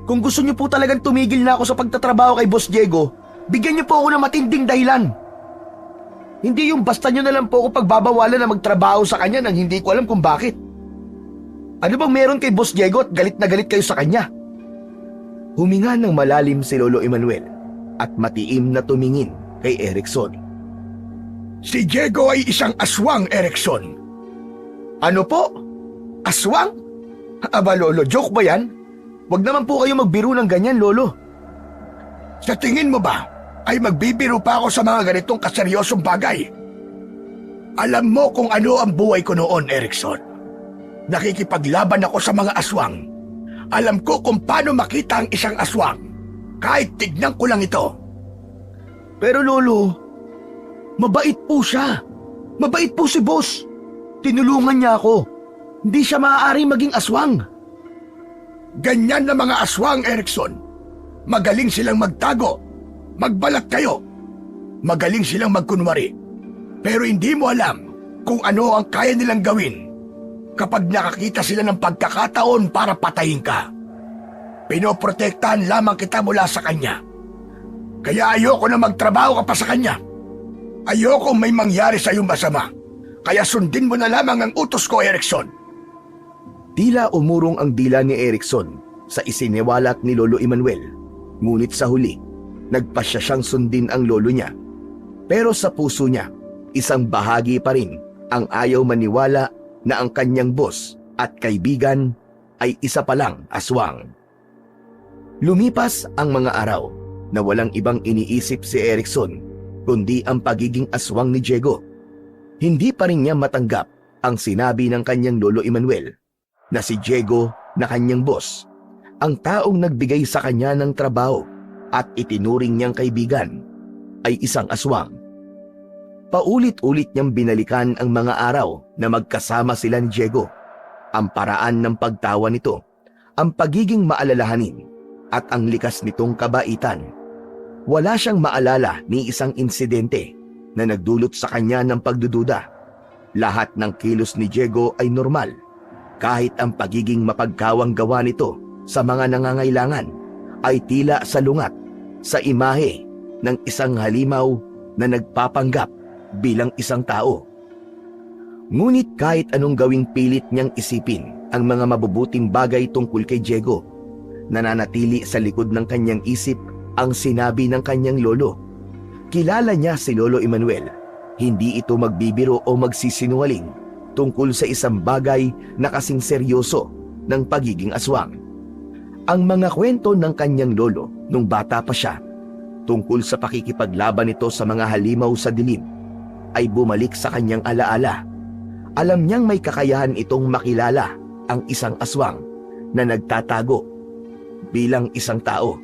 kung gusto niyo po talagang tumigil na ako sa pagtatrabaho kay Boss Diego, bigyan niyo po ako ng matinding dahilan. Hindi yung basta niyo na lang po ako pagbabawalan na magtrabaho sa kanya nang hindi ko alam kung bakit. Ano bang meron kay Boss Diego at galit na galit kayo sa kanya? Huminga ng malalim si Lolo Emmanuel at matiim na tumingin kay Erickson. Si Diego ay isang aswang, Erickson. Ano po? Aswang? Aba Lolo, joke ba yan? Huwag naman po kayo magbiro ng ganyan, Lolo. Sa tingin mo ba ay magbibiro pa ako sa mga ganitong kaseryosong bagay? Alam mo kung ano ang buhay ko noon, Erickson. Nakikipaglaban ako sa mga aswang. Alam ko kung paano makita ang isang aswang. Kahit tignan ko lang ito. Pero Lolo, mabait po siya. Mabait po si Boss. Tinulungan niya ako. Hindi siya maaari maging aswang. Ganyan na mga aswang, Erickson. Magaling silang magtago. Magbalat kayo. Magaling silang magkunwari. Pero hindi mo alam kung ano ang kaya nilang gawin kapag nakakita sila ng pagkakataon para patayin ka. Pinoprotektahan lamang kita mula sa kanya. Kaya ayoko na magtrabaho ka pa sa kanya. Ayoko may mangyari sa iyong masama. Kaya sundin mo na lamang ang utos ko, Erickson. Tila umurong ang dila ni Erickson sa isiniwalat ni Lolo Emmanuel. Ngunit sa huli, nagpasya siyang sundin ang lolo niya. Pero sa puso niya, isang bahagi pa rin ang ayaw maniwala na ang kanyang boss at kaibigan ay isa palang aswang. Lumipas ang mga araw na walang ibang iniisip si Erickson kundi ang pagiging aswang ni Diego. Hindi pa rin niya matanggap ang sinabi ng kanyang Lolo Emmanuel na si Diego na kanyang boss, ang taong nagbigay sa kanya ng trabaho at itinuring niyang kaibigan, ay isang aswang. Paulit-ulit niyang binalikan ang mga araw na magkasama sila ni Diego, ang paraan ng pagtawa nito, ang pagiging maalalahanin at ang likas nitong kabaitan. Wala siyang maalala ni isang insidente na nagdulot sa kanya ng pagdududa. Lahat ng kilos ni Diego ay normal, kahit ang pagiging mapagkawang gawa nito sa mga nangangailangan ay tila salungat sa imahe ng isang halimaw na nagpapanggap bilang isang tao. Ngunit kahit anong gawing pilit niyang isipin ang mga mabubuting bagay tungkol kay Diego, nananatili sa likod ng kanyang isip ang sinabi ng kanyang lolo. Kilala niya si Lolo Emmanuel. Hindi ito magbibiro o magsisinungaling tungkol sa isang bagay na kasing seryoso ng pagiging aswang. Ang mga kwento ng kanyang lolo nung bata pa siya tungkol sa pakikipaglaban nito sa mga halimaw sa dilim ay bumalik sa kanyang alaala. Alam niyang may kakayahan itong makilala ang isang aswang na nagtatago bilang isang tao.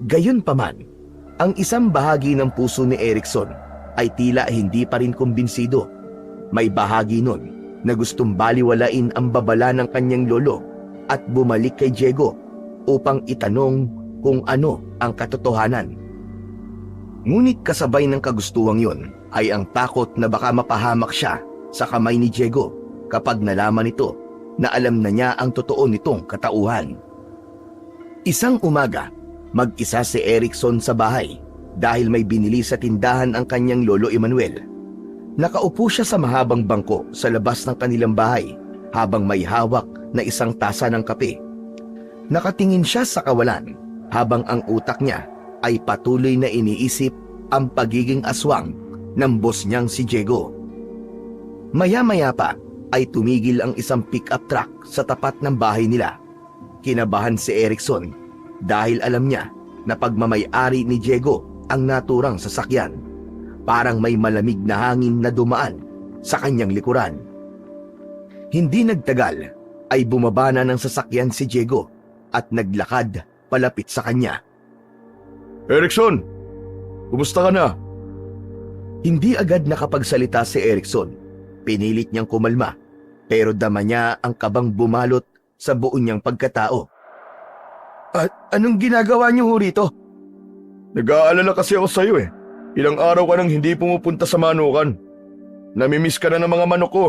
Gayunpaman, ang isang bahagi ng puso ni Erickson ay tila hindi pa rin kumbinsido. May bahagi nun na gustong baliwalain ang babala ng kanyang lolo at bumalik kay Diego upang itanong kung ano ang katotohanan. Ngunit kasabay ng kagustuhang yun ay ang takot na baka mapahamak siya sa kamay ni Diego kapag nalaman nito na alam na niya ang totoo nitong katauhan. Isang umaga, mag-isa si Erickson sa bahay dahil may binili sa tindahan ang kanyang lolo Emmanuel. Nakaupo siya sa mahabang bangko sa labas ng kanilang bahay habang may hawak na isang tasa ng kape. Nakatingin siya sa kawalan habang ang utak niya ay patuloy na iniisip ang pagiging aswang ng boss niyang si Diego. Maya-maya pa ay tumigil ang isang pick-up truck sa tapat ng bahay nila. Kinabahan si Erickson dahil alam niya na pagmamay-ari ni Diego ang naturang sasakyan. Parang may malamig na hangin na dumaan sa kanyang likuran. Hindi nagtagal ay bumaba na ng sasakyan si Diego at naglakad palapit sa kanya. Erickson, kumusta ka na? Hindi agad nakapagsalita si Erickson. Pinilit niyang kumalma, pero dama niya ang kabang bumalot sa buo niyang pagkatao. At anong ginagawa niyo ho rito? Nag-aalala kasi ako sa'yo eh. Ilang araw ka nang hindi pumupunta sa manukan. Namimiss ka na ng mga manok ko.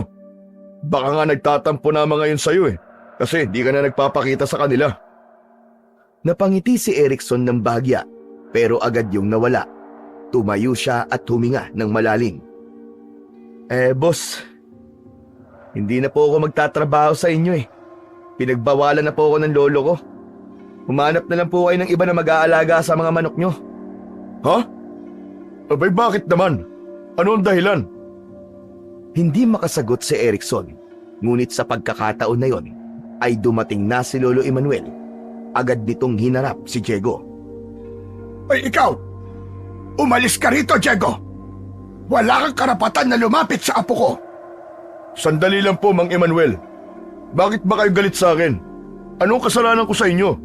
Baka nga nagtatampo na mga yun sa'yo eh. Kasi di ka na nagpapakita sa kanila. Napangiti si Erickson ng bahagya, pero agad yung nawala. Tumayo siya at huminga ng malalim. Boss, hindi na po ako magtatrabaho sa inyo eh. Pinagbawalan na po ako ng lolo ko. Humanap na lang po kayo ng iba na mag-aalaga sa mga manok nyo. Ha? Abay bakit naman? Ano ang dahilan? Hindi makasagot si Erickson, ngunit sa pagkakataon na yon ay dumating na si Lolo Emmanuel. Agad nitong hinarap si Diego. Ay, ikaw! Umalis ka rito, Diego! Wala kang karapatan na lumapit sa apo ko! Sandali lang po, Mang Emmanuel. Bakit ba kayo galit sa akin? Anong kasalanan ko sa inyo?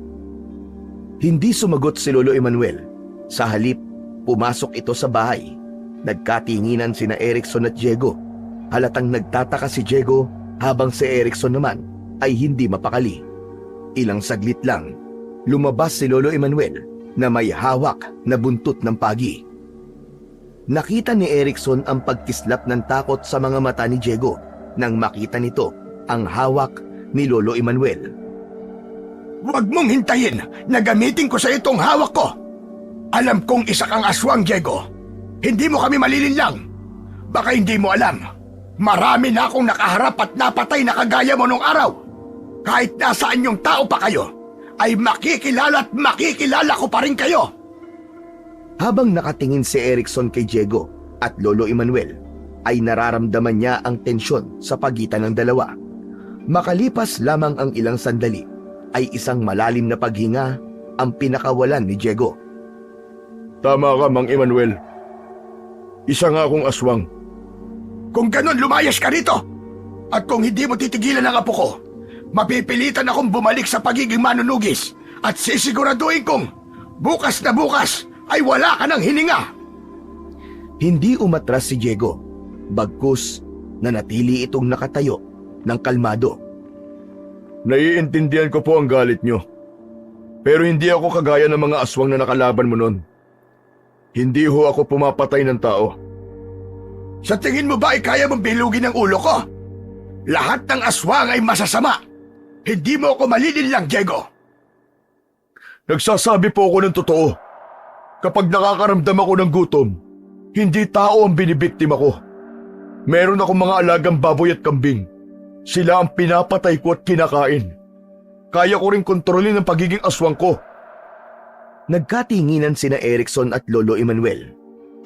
Hindi sumagot si Lolo Emmanuel. Sa halip, pumasok ito sa bahay. Nagkatinginan sina Erickson at Diego. Halatang nagtataka si Diego habang si Erickson naman ay hindi mapakali. Ilang saglit lang, lumabas si Lolo Emmanuel na may hawak na buntot ng pagi. Nakita ni Erickson ang pagkislap ng takot sa mga mata ni Diego nang makita nito ang hawak ni Lolo Emmanuel. Huwag mong hintayin na gamitin ko sa itong hawak ko! Alam kong isa kang aswang, Diego. Hindi mo kami malilinlang. Baka hindi mo alam. Marami na akong nakaharap at napatay na kagaya mo nung araw. Kahit nasaan yung tao pa kayo, ay makikilala at makikilala ko pa rin kayo. Habang nakatingin si Erickson kay Diego at Lolo Emmanuel, ay nararamdaman niya ang tensyon sa pagitan ng dalawa. Makalipas lamang ang ilang sandali, ay isang malalim na paghinga ang pinakawalan ni Diego. Tama ka, Mang Emmanuel. Isa nga akong aswang. Kung ganon, lumayas ka rito. At kung hindi mo titigilan ang apo ko, mapipilitan akong bumalik sa pagiging manunugis at sisiguraduhin kong bukas na bukas ay wala ka ng hininga. Hindi umatras si Diego, bagkus nanatili itong nakatayo ng kalmado. Naiintindihan ko po ang galit nyo. Pero hindi ako kagaya ng mga aswang na nakalaban mo nun. Hindi ho ako pumapatay ng tao. Sa tingin mo ba ay kaya mong bilugin ang ulo ko? Lahat ng aswang ay masasama. Hindi mo ako malilinlang, Diego. Nagsasabi po ako ng totoo. Kapag nakakaramdam ako ng gutom, hindi tao ang binibiktima ko. Meron akong mga alagang baboy at kambing. Sila ang pinapatay ko at kinakain. Kaya ko rin kontrolin ang pagiging aswang ko. Nagkatinginan sina Erickson at Lolo Emmanuel.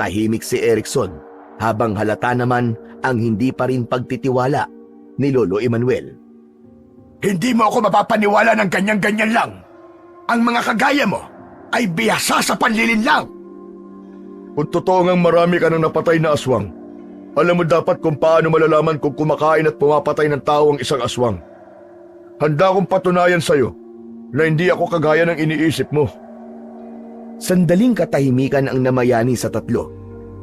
Tahimik si Erickson habang halata naman ang hindi pa rin pagtitiwala ni Lolo Emmanuel. Hindi mo ako mapapaniwala ng ganyan-ganyan lang. Ang mga kagaya mo ay bihasa sa panlilinlang. Kung totoo ngang marami ka nang napatay na aswang, alam mo dapat kung paano malalaman kung kumakain at pumapatay ng tao ang isang aswang. Handa akong patunayan sa'yo na hindi ako kagaya ng iniisip mo. Sandaling katahimikan ang namayani sa tatlo.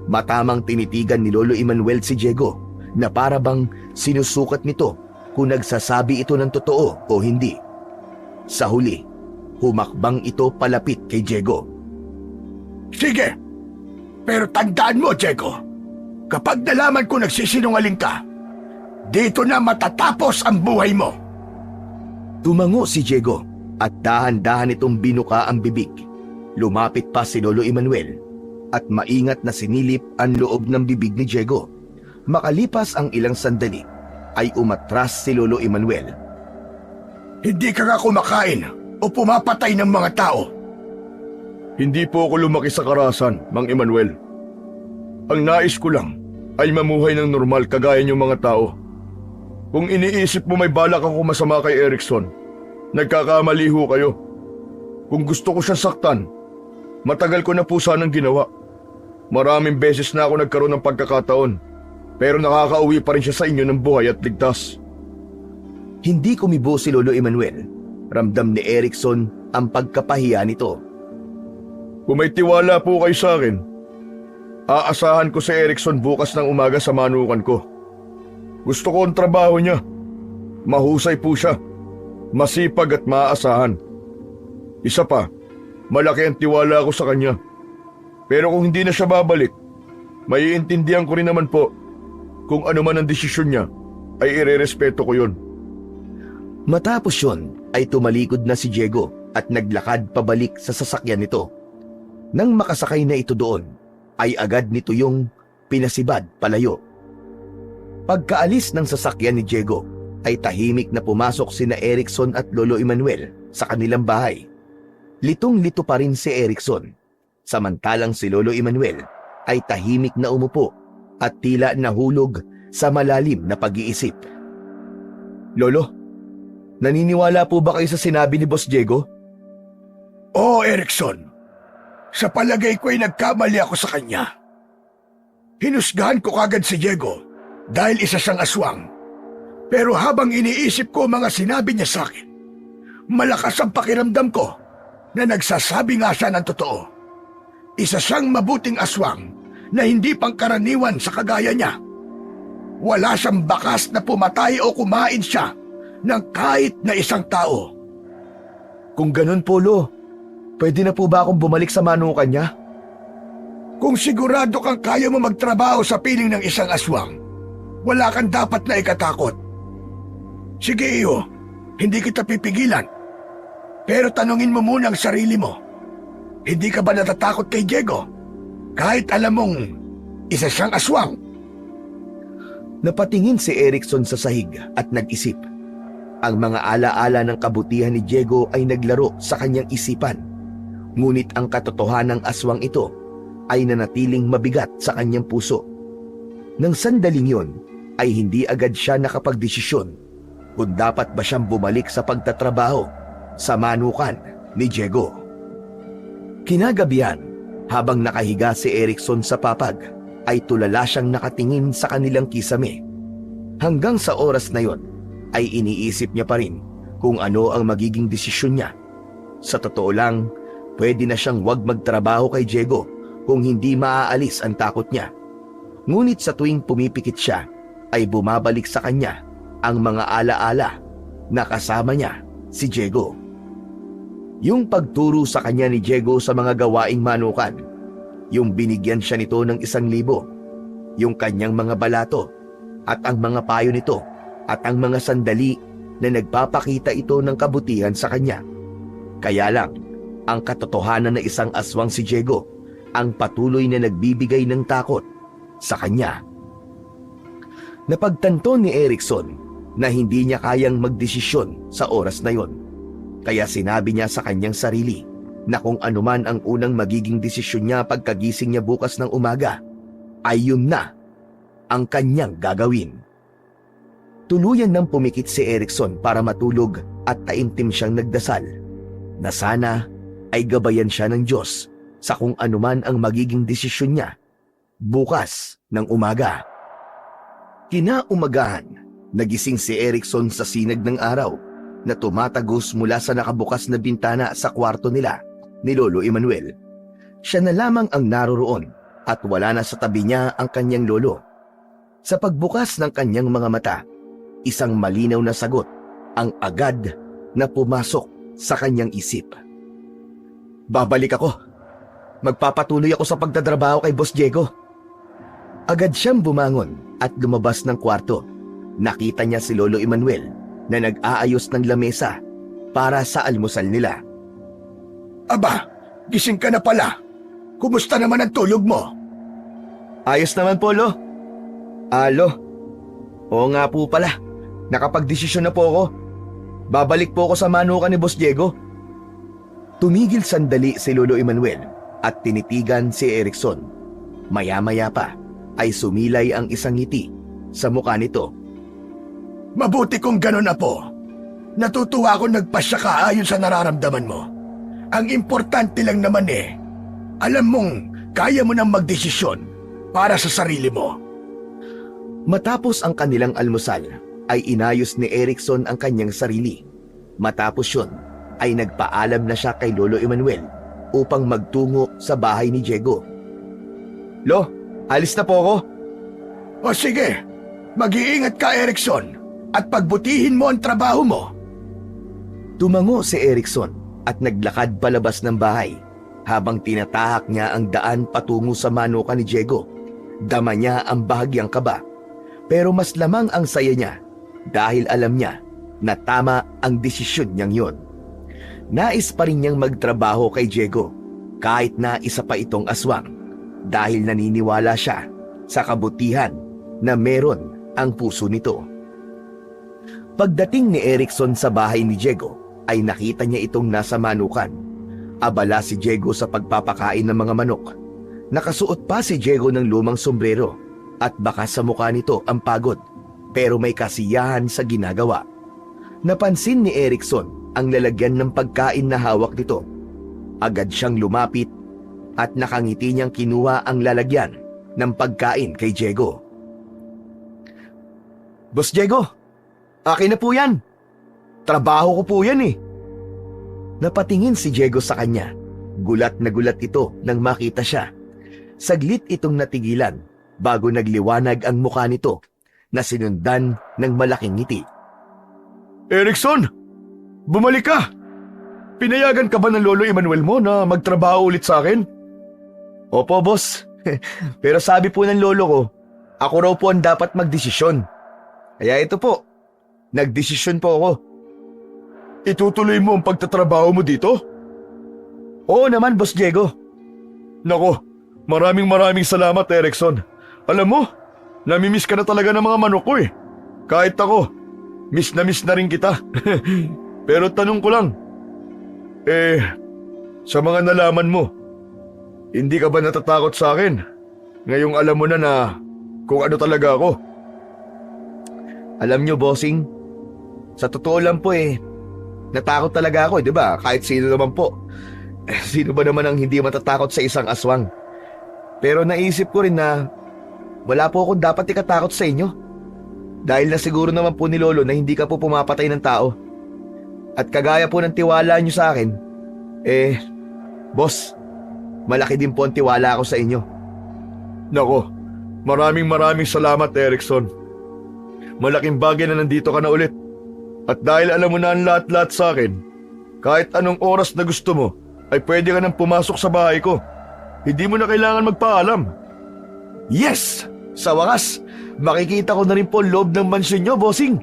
Matamang tinitigan ni Lolo Emmanuel si Diego na para bang sinusukat nito kung nagsasabi ito ng totoo o hindi. Sa huli, humakbang ito palapit kay Diego. Sige, pero tandaan mo, Diego, kapag nalaman ko nagsisinungaling ka, dito na matatapos ang buhay mo. Tumango si Diego at dahan-dahan itong binuka ang bibig. Lumapit pa si Lolo Emmanuel at maingat na sinilip ang loob ng bibig ni Diego. Makalipas ang ilang sandali, ay umatras si Lolo Emmanuel. Hindi ka nga kumakain o pumapatay ng mga tao. Hindi po ako lumaki sa karahasan, Mang Emmanuel. Ang nais ko lang ay mamuhay ng normal kagaya niyong mga tao. Kung iniisip mo may balak ako masama kay Erickson, nagkakamali ho kayo. Kung gusto ko siyang saktan, matagal ko na po sanang ginawa. Maraming beses na ako nagkaroon ng pagkakataon, pero nakakauwi pa rin siya sa inyo ng buhay at ligtas. Hindi kumibo si Lolo Emmanuel. Ramdam ni Erickson ang pagkapahiya nito. Kung may tiwala po kayo sa akin, aasahan ko si Erickson bukas ng umaga sa manukan ko. Gusto ko ang trabaho niya. Mahusay po siya. Masipag at maaasahan. Isa pa, malaki ang tiwala ko sa kanya. Pero kung hindi na siya babalik, maiintindihan ko rin naman po kung ano man ang desisyon niya, ay irerespeto ko yun. Matapos yun, ay tumalikod na si Diego at naglakad pabalik sa sasakyan nito. Nang makasakay na ito doon, ay agad nito yung pinasibad palayo. Pagkaalis ng sasakyan ni Diego, ay tahimik na pumasok sina Erickson at Lolo Emmanuel sa kanilang bahay. Litong-lito pa rin si Erickson, samantalang si Lolo Emmanuel ay tahimik na umupo at tila nahulog sa malalim na pag-iisip. Lolo, naniniwala po ba kayo sa sinabi ni Boss Diego? Oo, Erickson. Sa palagay ko ay nagkamali ako sa kanya. Hinusgahan ko kagad si Diego dahil isa siyang aswang. Pero habang iniisip ko mga sinabi niya sa akin, malakas ang pakiramdam ko na nagsasabi nga siya ng totoo. Isa siyang mabuting aswang na hindi pangkaraniwan sa kagaya niya. Wala siyang bakas na pumatay o kumain siya ng kahit na isang tao. Kung ganun po, Lo, pwede na po ba akong bumalik sa manukan niya? Kung sigurado kang kaya mo magtrabaho sa piling ng isang aswang, wala kang dapat na ikatakot. Sige, iyo, hindi kita pipigilan. Pero tanungin mo muna ang sarili mo. Hindi ka ba natatakot kay Diego? Kahit alam mong isa siyang aswang. Napatingin si Erickson sa sahig at nag-isip. Ang mga alaala ng kabutihan ni Diego ay naglaro sa kanyang isipan. Ngunit ang katotohanan ng aswang ito ay nanatiling mabigat sa kanyang puso. Nang sandaling yon, ay hindi agad siya nakapagdesisyon kung dapat ba siyang bumalik sa pagtatrabaho sa manukan ni Diego. Kinagabihan, habang nakahiga si Erickson sa papag, ay tulala siyang nakatingin sa kanilang kisame. Hanggang sa oras na yon, ay iniisip niya pa rin kung ano ang magiging desisyon niya. Sa totoo lang, pwede na siyang wag magtrabaho kay Diego kung hindi maaalis ang takot niya. Ngunit sa tuwing pumipikit siya, ay bumabalik sa kanya ang mga alaala na kasama niya si Diego. Yung pagturo sa kanya ni Diego sa mga gawaing manukan, yung binigyan siya nito ng 1,000, yung kanyang mga balato, at ang mga payo nito, at ang mga sandali na nagpapakita ito ng kabutihan sa kanya. Kaya lang, ang katotohanan na isang aswang si Diego, ang patuloy na nagbibigay ng takot sa kanya. Napagtanto ni Erickson na hindi niya kayang magdesisyon sa oras na yon. Kaya sinabi niya sa kanyang sarili na kung anuman ang unang magiging desisyon niya pagkagising niya bukas ng umaga, ay yun na ang kanyang gagawin. Tuluyan nang pumikit si Erickson para matulog at taimtim siyang nagdasal na sana ay gabayan siya ng Diyos sa kung anuman ang magiging desisyon niya bukas ng umaga. Kinaumagahan, nagising si Erickson sa sinag ng araw na tumatagos mula sa nakabukas na bintana sa kwarto nila ni Lolo Emmanuel. Siya na lamang ang naroroon at wala na sa tabi niya ang kanyang lolo. Sa pagbukas ng kanyang mga mata, isang malinaw na sagot ang agad na pumasok sa kanyang isip. Babalik ako. Magpapatuloy ako sa pagtatrabaho kay Boss Diego. Agad siyang bumangon at lumabas ng kwarto. Nakita niya si Lolo Emmanuel na nag-aayos ng lamesa para sa almusal nila. Aba, gising ka na pala. Kumusta naman ang tulog mo? Ayos naman po, Lo. Lo. Oo nga po pala. Nakapagdesisyon na po ako. Babalik po ako sa manukan ni Boss Diego. Tumigil sandali si Lolo Emmanuel at tinitigan si Erickson. Maya-maya pa ay sumilay ang isang ngiti sa mukha nito. Mabuti kung gano'n na po. Natutuwa akong nagpasya ka ayon sa nararamdaman mo. Ang importante lang naman alam mong kaya mo nang magdesisyon para sa sarili mo. Matapos ang kanilang almusal, ay inayos ni Erickson ang kanyang sarili. Matapos yun, ay nagpaalam na siya kay Lolo Emmanuel upang magtungo sa bahay ni Diego. Lo, alis na po ako. O sige, mag-iingat ka, Erickson, at pagbutihin mo ang trabaho mo. Tumango si Erickson at naglakad palabas ng bahay habang tinatahak niya ang daan patungo sa manukan ni Diego. Dama niya ang bahagyang kaba, pero mas lamang ang saya niya dahil alam niya na tama ang desisyon niyang yon. Nais pa rin niyang magtrabaho kay Diego kahit na isa pa itong aswang dahil naniniwala siya sa kabutihan na meron ang puso nito. Pagdating ni Erickson sa bahay ni Diego ay nakita niya itong nasa manukan. Abala si Diego sa pagpapakain ng mga manok. Nakasuot pa si Diego ng lumang sombrero at baka sa mukha nito ang pagod pero may kasiyahan sa ginagawa. Napansin ni Erickson ang lalagyan ng pagkain na hawak nito. Agad siyang lumapit at nakangiti niyang kinuha ang lalagyan ng pagkain kay Diego. Boss Diego, akin na po yan. Trabaho ko po yan eh. Napatingin si Diego sa kanya. Gulat na gulat ito nang makita siya. Saglit itong natigilan bago nagliwanag ang mukha nito na sinundan ng malaking ngiti. Erickson! Bumalik ka! Pinayagan ka ba ng Lolo Emmanuel mo na magtrabaho ulit sa akin? Opo, boss. Pero sabi po ng lolo ko, ako raw po ang dapat magdesisyon. Kaya ito po, nagdesisyon po ako. Itutuloy mo ang pagtatrabaho mo dito? Oo naman, Boss Diego. Nako, maraming salamat, Erickson. Alam mo, namimiss ka na talaga ng mga manok ko eh. Kahit ako, miss na rin kita. Pero tanong ko lang, sa mga nalaman mo, hindi ka ba natatakot sa akin? Ngayong alam mo na kung ano talaga ako. Alam nyo, bossing, sa totoo lang po natakot talaga ako, di ba? Kahit sino naman po. Sino ba naman ang hindi matatakot sa isang aswang? Pero naisip ko rin na wala po akong dapat ikatakot sa inyo. Dahil na siguro naman po ni Lolo na hindi ka po pumapatay ng tao. At kagaya po ng tiwala nyo sa akin, boss, malaki din po ang tiwala ko sa inyo. Nako, maraming salamat, Erickson. Malaking bagay na nandito ka na ulit. At dahil alam mo na ang lahat-lahat sa akin, kahit anong oras na gusto mo, ay pwede ka nang pumasok sa bahay ko. Hindi mo na kailangan magpaalam. Yes! Sa wakas, makikita ko na rin po ang loob ng mansyon nyo, bossing.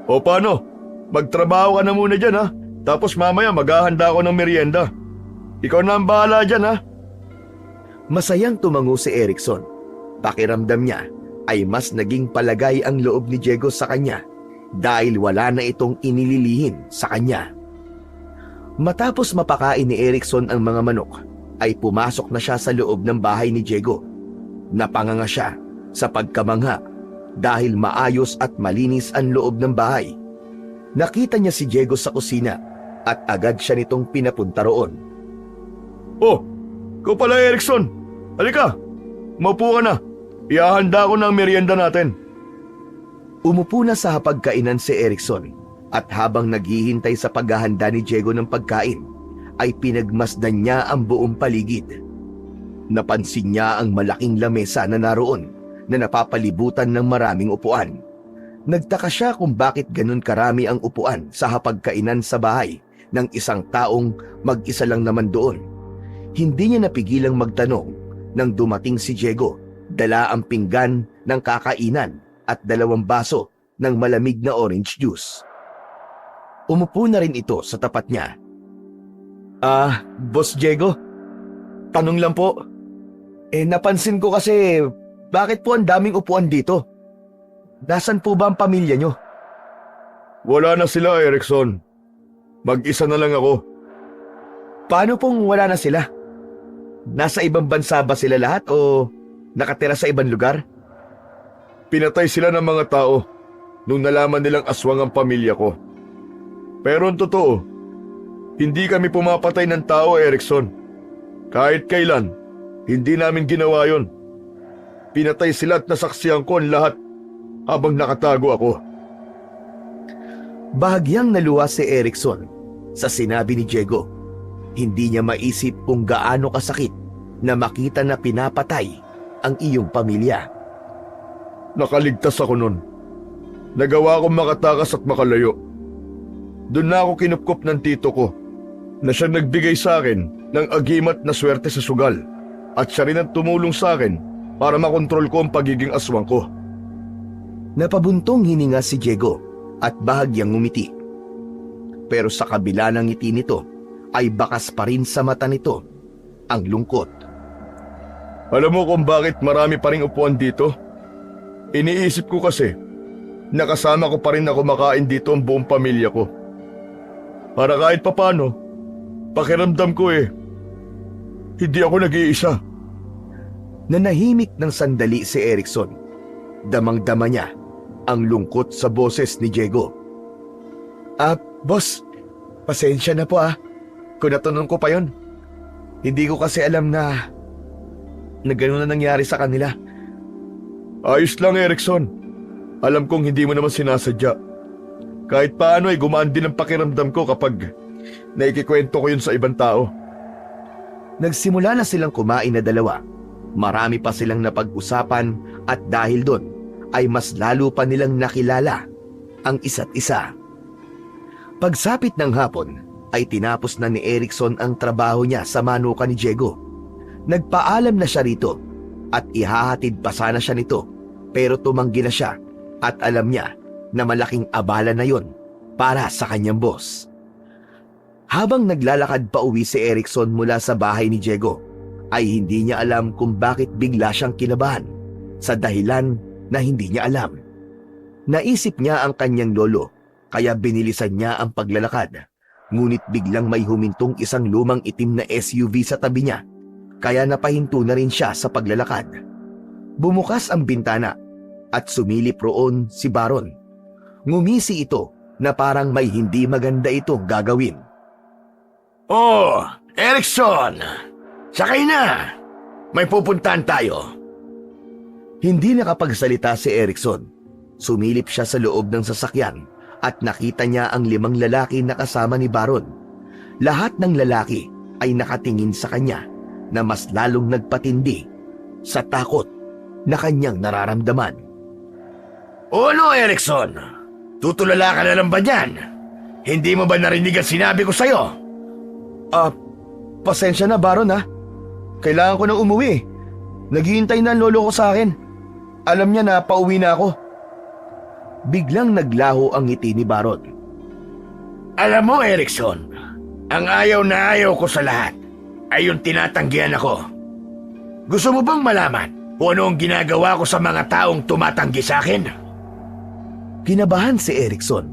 O paano? Magtrabaho ka na muna dyan ha. Tapos mamaya maghahanda ako ng merienda. Ikaw na ang bahala dyan ha. Masayang tumango si Erickson. Pakiramdam niya ay mas naging palagay ang loob ni Diego sa kanya dahil wala na itong inililihin sa kanya. Matapos mapakain ni Erickson ang mga manok, ay pumasok na siya sa loob ng bahay ni Diego. Napanganga siya sa pagkamangha dahil maayos at malinis ang loob ng bahay. Nakita niya si Diego sa kusina at agad siya nitong pinapunta roon. Oh, ikaw pala Erickson. Halika, maupo ka na. Ihahanda ko ng merienda natin. Umupo na sa hapagkainan si Erickson at habang naghihintay sa paghahanda ni Diego ng pagkain, ay pinagmasdan niya ang buong paligid. Napansin niya ang malaking lamesa na naroon na napapalibutan ng maraming upuan. Nagtaka siya kung bakit ganun karami ang upuan sa hapagkainan sa bahay ng isang taong mag-isa lang naman doon. Hindi niya napigilang magtanong nang dumating si Diego, dala ang pinggan ng kakainan at 2 baso ng malamig na orange juice. Umupo na rin ito sa tapat niya. Boss Diego, tanong lang po. Napansin ko kasi bakit po ang daming upuan dito? Nasaan po ba ang pamilya nyo? Wala na sila, Erickson. Mag-isa na lang ako. Paano pong wala na sila? Nasa ibang bansa ba sila lahat o nakatira sa ibang lugar? Pinatay sila ng mga tao nung nalaman nilang aswang ang pamilya ko. Pero ang totoo, hindi kami pumapatay ng tao, Erickson. Kahit kailan, hindi namin ginawa yon. Pinatay sila at nasaksihan ko ang lahat habang nakatago ako. Bahagyang naluha si Erickson sa sinabi ni Diego. Hindi niya maisip kung gaano kasakit na makita na pinapatay ang iyong pamilya. Nakaligtas ako nun. Nagawa kong makatakas at makalayo. Doon na ako kinupkop ng tito ko na siya nagbigay sa akin ng agimat na swerte sa sugal at siya rin ang tumulong sa akin para makontrol ko ang pagiging aswang ko. Napabuntong hininga si Diego at bahagyang ngumiti. Pero sa kabila ng ngiti nito ay bakas pa rin sa mata nito ang lungkot. Alam mo kung bakit marami pa ring upuan dito? Iniisip ko kasi nakasama ko pa rin na kumakain dito ang buong pamilya ko. Para kahit papano, pakiramdam ko hindi ako nag-iisa. Nanahimik ng sandali si Erickson. Damang-dama niya ang lungkot sa boses ni Diego. Boss, pasensya na po kung natanong ko pa yon. Hindi ko kasi alam na gano'n na nangyari sa kanila. Ayos lang, Erickson. Alam kong hindi mo naman sinasadya. Kahit paano ay gumaan din ang pakiramdam ko kapag naikikwento ko yun sa ibang tao. Nagsimula na silang kumain na 2. Marami pa silang napag-usapan at dahil doon ay mas lalo pa nilang nakilala ang isa't isa. Pagsapit ng hapon ay tinapos na ni Erickson ang trabaho niya sa manukan ni Diego. Nagpaalam na siya rito at ihahatid pa sana siya nito, pero tumanggi na siya at alam niya na malaking abala na yon para sa kanyang boss. Habang naglalakad pa uwi si Erickson mula sa bahay ni Diego, ay hindi niya alam kung bakit bigla siyang kinabahan sa dahilan na hindi niya alam. Naisip niya ang kanyang lolo, kaya binilisan niya ang paglalakad. Ngunit biglang may humintong isang lumang itim na SUV sa tabi niya, kaya napahinto na rin siya sa paglalakad. Bumukas ang bintana at sumilip roon si Baron. Ngumisi ito na parang may hindi maganda itong gagawin. Oh, Erickson! Sakay na! May pupuntahan tayo. Hindi nakapagsalita si Erickson. Sumilip siya sa loob ng sasakyan at nakita niya ang 5 lalaki na kasama ni Baron. Lahat ng lalaki ay nakatingin sa kanya na mas lalong nagpatindi sa takot na kanyang nararamdaman. O ano, Erickson? Tutulala ka na lang ba dyan? Hindi mo ba narinig ang sinabi ko sa'yo? Pasensya na, Baron Kailangan ko nang umuwi. Naghihintay na ang lolo ko sa akin. Alam niya na pauwi na ako. Biglang naglaho ang ngiti ni Baron. Alam mo, Erickson, ang ayaw na ayaw ko sa lahat ay yung tinatanggihan ako. Gusto mo bang malaman kung ano ang ginagawa ko sa mga taong tumatanggi sa akin? Kinabahan si Erickson.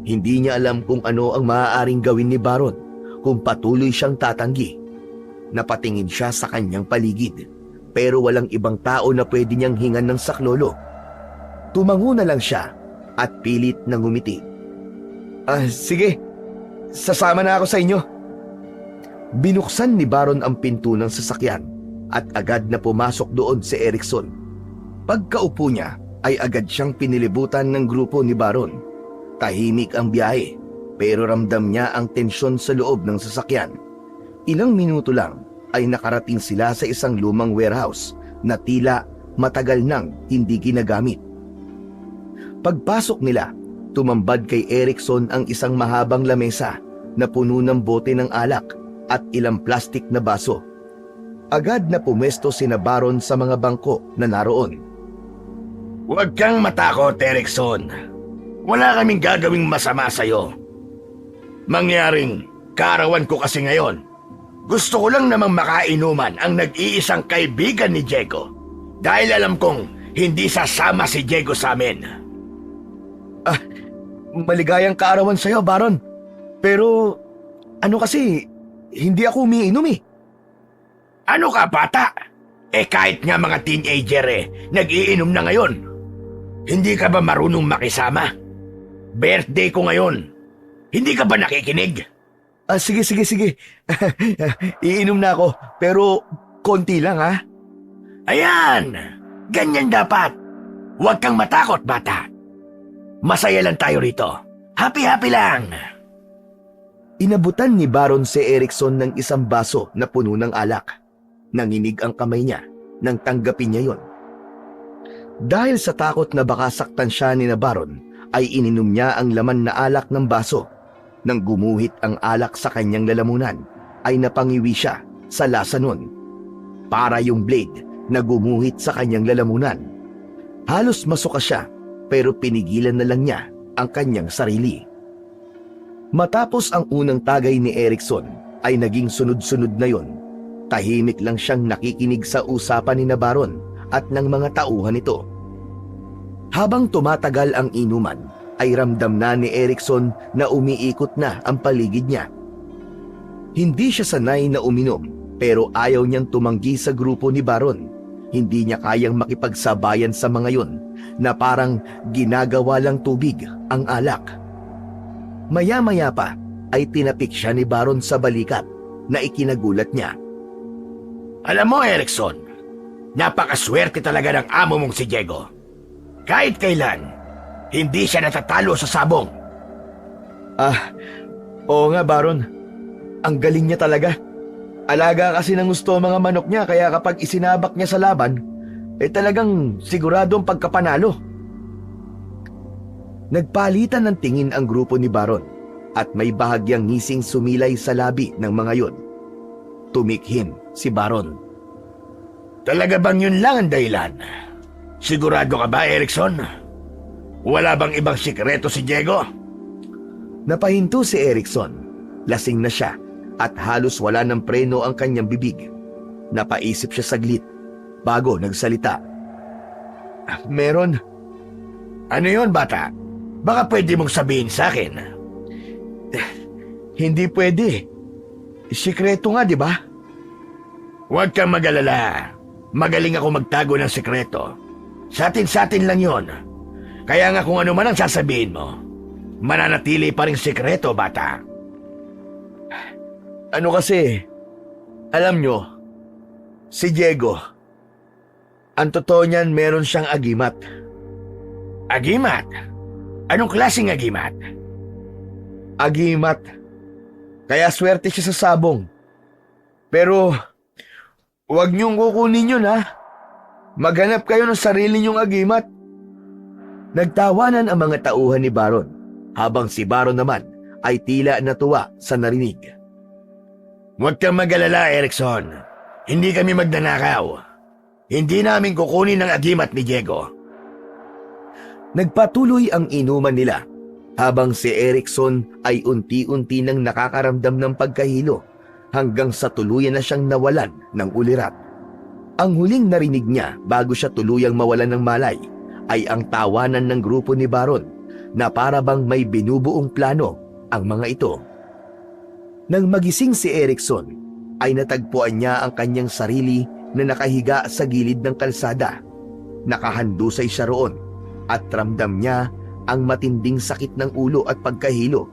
Hindi niya alam kung ano ang maaaring gawin ni Baron kung patuloy siyang tatanggi. Napatingin siya sa kanyang paligid, pero walang ibang tao na pwede niyang hingan ng saklolo. Tumango na lang siya at pilit na ngumiti. Sige, sasama na ako sa inyo. Binuksan ni Baron ang pinto ng sasakyan at agad na pumasok doon si Erickson. Pagkaupo niya ay agad siyang pinilibutan ng grupo ni Baron. Tahimik ang biyahe, pero ramdam niya ang tensyon sa loob ng sasakyan. Ilang minuto lang ay nakarating sila sa isang lumang warehouse na tila matagal nang hindi ginagamit. Pagpasok nila, tumambad kay Erickson ang isang mahabang lamesa na puno ng bote ng alak at ilang plastik na baso. Agad na pumesto sina Baron sa mga bangko na naroon. Huwag kang matakot, Erickson. Wala kaming gagawing masama sa'yo. Mangyaring kaarawan ko kasi ngayon. Gusto ko lang namang makainuman ang nag-iisang kaibigan ni Diego. Dahil alam kong hindi sasama si Diego sa amin. Maligayang kaarawan sa'yo, Baron. Pero, kasi, hindi ako umiinom eh. Ano ka, bata? Kahit nga mga teenager nag-iinom na ngayon. Hindi ka ba marunong makisama? Birthday ko ngayon. Hindi ka ba nakikinig? Sige. Iinom na ako, pero konti lang ha. Ayan! Ganyan dapat. Huwag kang matakot, bata. Masaya lang tayo rito. Happy-happy lang. Inabutan ni Baron si Erickson ng isang baso na puno ng alak. Nanginig ang kamay niya nang tanggapin niya yon. Dahil sa takot na baka saktan siya ni na Baron, ay ininom niya ang laman na alak ng baso. Nang gumuhit ang alak sa kanyang lalamunan, ay napangiwi siya sa lasa nun. Para yung blade na gumuhit sa kanyang lalamunan. Halos masuka siya, pero pinigilan na lang niya ang kanyang sarili. Matapos ang unang tagay ni Erickson, ay naging sunod-sunod na yon. Tahimik lang siyang nakikinig sa usapan ni na Baron at ng mga tauhan nito. Habang tumatagal ang inuman, ay ramdam na ni Erickson na umiikot na ang paligid niya. Hindi siya sanay na uminom, pero ayaw niyang tumanggi sa grupo ni Baron. Hindi niya kayang makipagsabayan sa mga yon na parang ginagawa lang tubig ang alak. Maya-maya pa ay tinapik siya ni Baron sa balikat na ikinagulat niya. Alam mo, Erickson, napakaswerte talaga ng amo mong si Diego. Kahit kailan, hindi siya natatalo sa sabong. Oo nga, Baron. Ang galing niya talaga. Alaga kasi ng gusto ang mga manok niya, kaya kapag isinabak niya sa laban, talagang siguradong pagkapanalo. Nagpalitan ng tingin ang grupo ni Baron at may bahagyang ngising sumilay sa labi ng mga yon. Tumikhim si Baron. Talaga bang yun lang ang dahilan? Sigurado ka ba, Erickson? Wala bang ibang sikreto si Diego? Napahinto si Erickson. Lasing na siya at halos wala ng preno ang kanyang bibig. Napaisip siya saglit bago nagsalita. Meron. Ano yun, bata? Baka pwede mong sabihin sa akin. Hindi pwede. Sikreto nga, di ba? Huwag kang mag-alala. Magaling ako magtago ng sikreto. Sa atin lang yon. Kaya nga kung ano man ang sasabihin mo, mananatili pa rin sikreto, bata. Ano kasi, alam nyo, si Diego, ang totoo niyan meron siyang agimat. Agimat? Anong klaseng agimat? Agimat. Kaya swerte siya sa sabong. Pero, huwag niyong kukunin yun ha. Maghanap kayo ng sarili niyong agimat. Nagtawanan ang mga tauhan ni Baron, habang si Baron naman ay tila natuwa sa narinig. Huwag kang mag-alala, Erickson. Hindi kami magnanakaw. Hindi namin kukunin ang agimat ni Diego. Nagpatuloy ang inuman nila, habang si Erickson ay unti-unti nang nakakaramdam ng pagkahilo hanggang sa tuluyan na siyang nawalan ng ulirat. Ang huling narinig niya bago siya tuluyang mawalan ng malay ay ang tawanan ng grupo ni Baron na para bang may binubuong plano ang mga ito. Nang magising si Erickson, ay natagpuan niya ang kanyang sarili na nakahiga sa gilid ng kalsada. Nakahandusay siya roon at ramdam niya ang matinding sakit ng ulo at pagkahilo.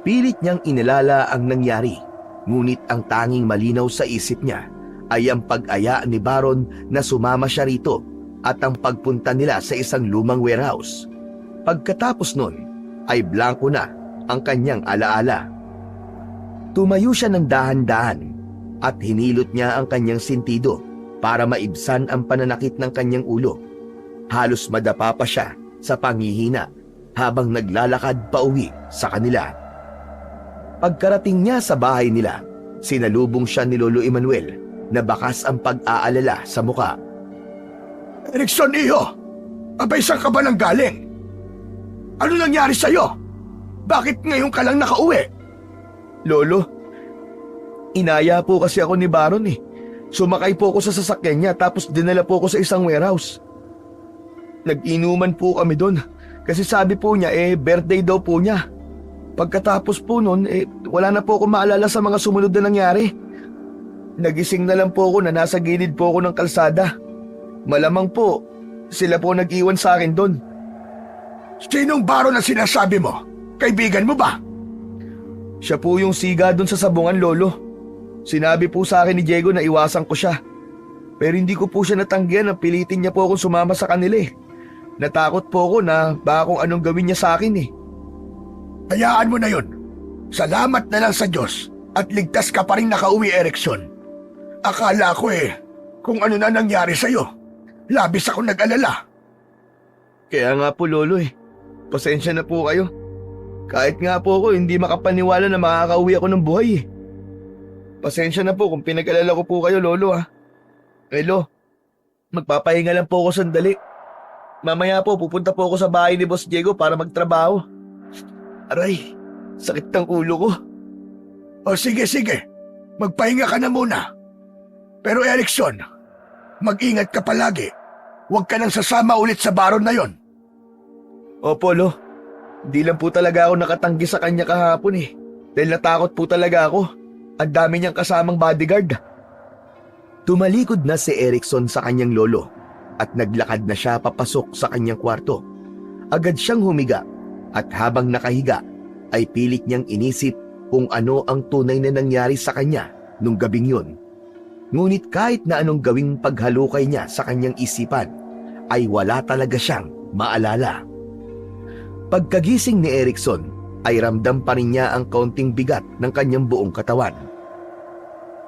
Pilit niyang inilala ang nangyari, ngunit ang tanging malinaw sa isip niya ay ang pag-aya ni Baron na sumama siya rito at ang pagpunta nila sa isang lumang warehouse. Pagkatapos nun, ay blanko na ang kanyang alaala. Tumayo siya ng dahan-dahan at hinilot niya ang kanyang sentido para maibsan ang pananakit ng kanyang ulo. Halos madapa pa siya sa panghihina habang naglalakad pauwi sa kanila. Pagkarating niya sa bahay nila, sinalubong siya ni Lolo Emmanuel na bakas ang pag-aalala sa muka. Erickson, iho! Abay, saan ka ba nang galing? Ano nangyari sa'yo? Bakit ngayon ka lang nakauwi? Lolo, inaya po kasi ako ni Baron eh. Sumakay po ako sa sasakyan niya tapos dinala po ako sa isang warehouse. Nag-inuman po kami doon kasi sabi po niya birthday daw po niya. Pagkatapos po nun wala na po ako maalala sa mga sumunod na nangyari. Nagising na lang po ako na nasa gilid po ako ng kalsada. Malamang po sila po nag-iwan sa akin doon. Sinong Baron na sinasabi mo? Kaibigan mo ba? Siya po yung siga doon sa sabungan, Lolo. Sinabi po sa akin ni Diego na iwasan ko siya. Pero hindi ko po siya natanggihan na pilitin niya po akong sumama sa kanila eh. Natakot po ako na baka kung anong gawin niya sa akin eh. Hayaan mo na yun. Salamat na lang sa Diyos at ligtas ka pa rin nakauwi, Erickson. Akala ko kung ano na nangyari sa'yo. Labis ako nag-alala. Kaya nga po, Lolo eh. Pasensya na po kayo. Kahit nga po ako hindi makapaniwala na makakauwi ako ng buhay eh. Pasensya na po kung pinag-alala ko po kayo, Lolo ha. Lo, magpapahinga lang po ako sandali. Mamaya po pupunta po ako sa bahay ni Boss Diego para magtrabaho. Aray, sakit ng ulo ko. O sige. Magpahinga ka na muna. Pero Erickson, mag-ingat ka palagi. Huwag ka nang sasama ulit sa Baron na yon. Opo, Lo. Di lang po talaga ako nakatanggi sa kanya kahapon eh. Dahil natakot po talaga ako. Ang dami niyang kasamang bodyguard. Tumalikod na si Erickson sa kanyang lolo at naglakad na siya papasok sa kanyang kwarto. Agad siyang humiga at habang nakahiga ay pilit niyang inisip kung ano ang tunay na nangyari sa kanya nung gabing yun. Ngunit kahit na anong gawing paghalukay niya sa kanyang isipan ay wala talaga siyang maalala. Pagkagising ni Erickson ay ramdam pa rin niya ang kaunting bigat ng kanyang buong katawan.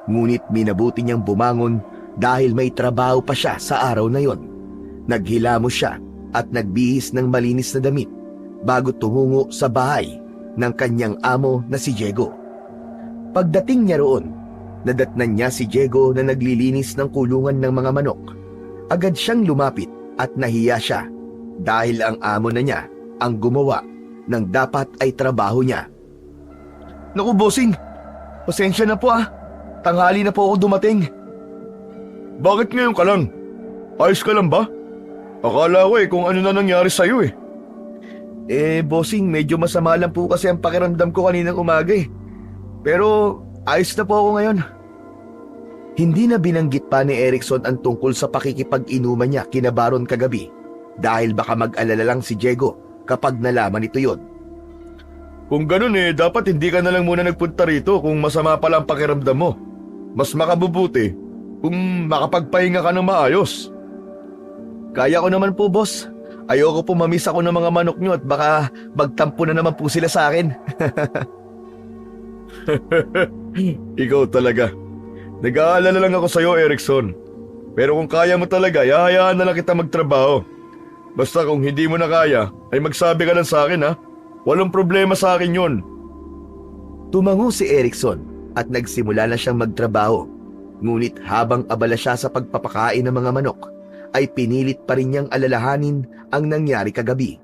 Ngunit minabuti niyang bumangon dahil may trabaho pa siya sa araw na yon. Naghilamos siya at nagbihis ng malinis na damit bago tumungo sa bahay ng kanyang amo na si Diego. Pagdating niya roon, nadatnan niya si Diego na naglilinis ng kulungan ng mga manok. Agad siyang lumapit at nahiya siya dahil ang amo na niya ang gumawa ng dapat ay trabaho niya. Naku, bossing. Pasensya na po ah. Tanghali na po ako dumating. Bakit ngayon ka lang? Ayos ka lang ba? Akala ko kung ano na nangyari sa'yo eh. Bossing, medyo masama lang po kasi ang pakiramdam ko kaninang umaga eh. Pero ayos na po ako ngayon. Hindi na binanggit pa ni Erickson ang tungkol sa pakikipag-inuman niya kina Baron kagabi dahil baka mag-alala lang si Diego kapag nalaman ito yon. Kung ganun dapat hindi ka na lang muna nagpunta rito kung masama pala ang pakiramdam mo. Mas makabubuti kung makapagpahinga ka ng maayos. Kaya ko naman po, boss. Ayoko po mamiss ako ng mga manok nyo at baka magtampo na naman po sila sa akin. Ikaw talaga. Nag-aalala lang ako sa'yo, Erickson. Pero kung kaya mo talaga, hayaan na lang kita magtrabaho. Basta kung hindi mo na kaya, ay magsabi ka lang sa akin ha. Walang problema sa akin yun. Tumango si Erickson at nagsimula na siyang magtrabaho. Ngunit habang abala siya sa pagpapakain ng mga manok, ay pinilit pa rin niyang alalahanin ang nangyari kagabi.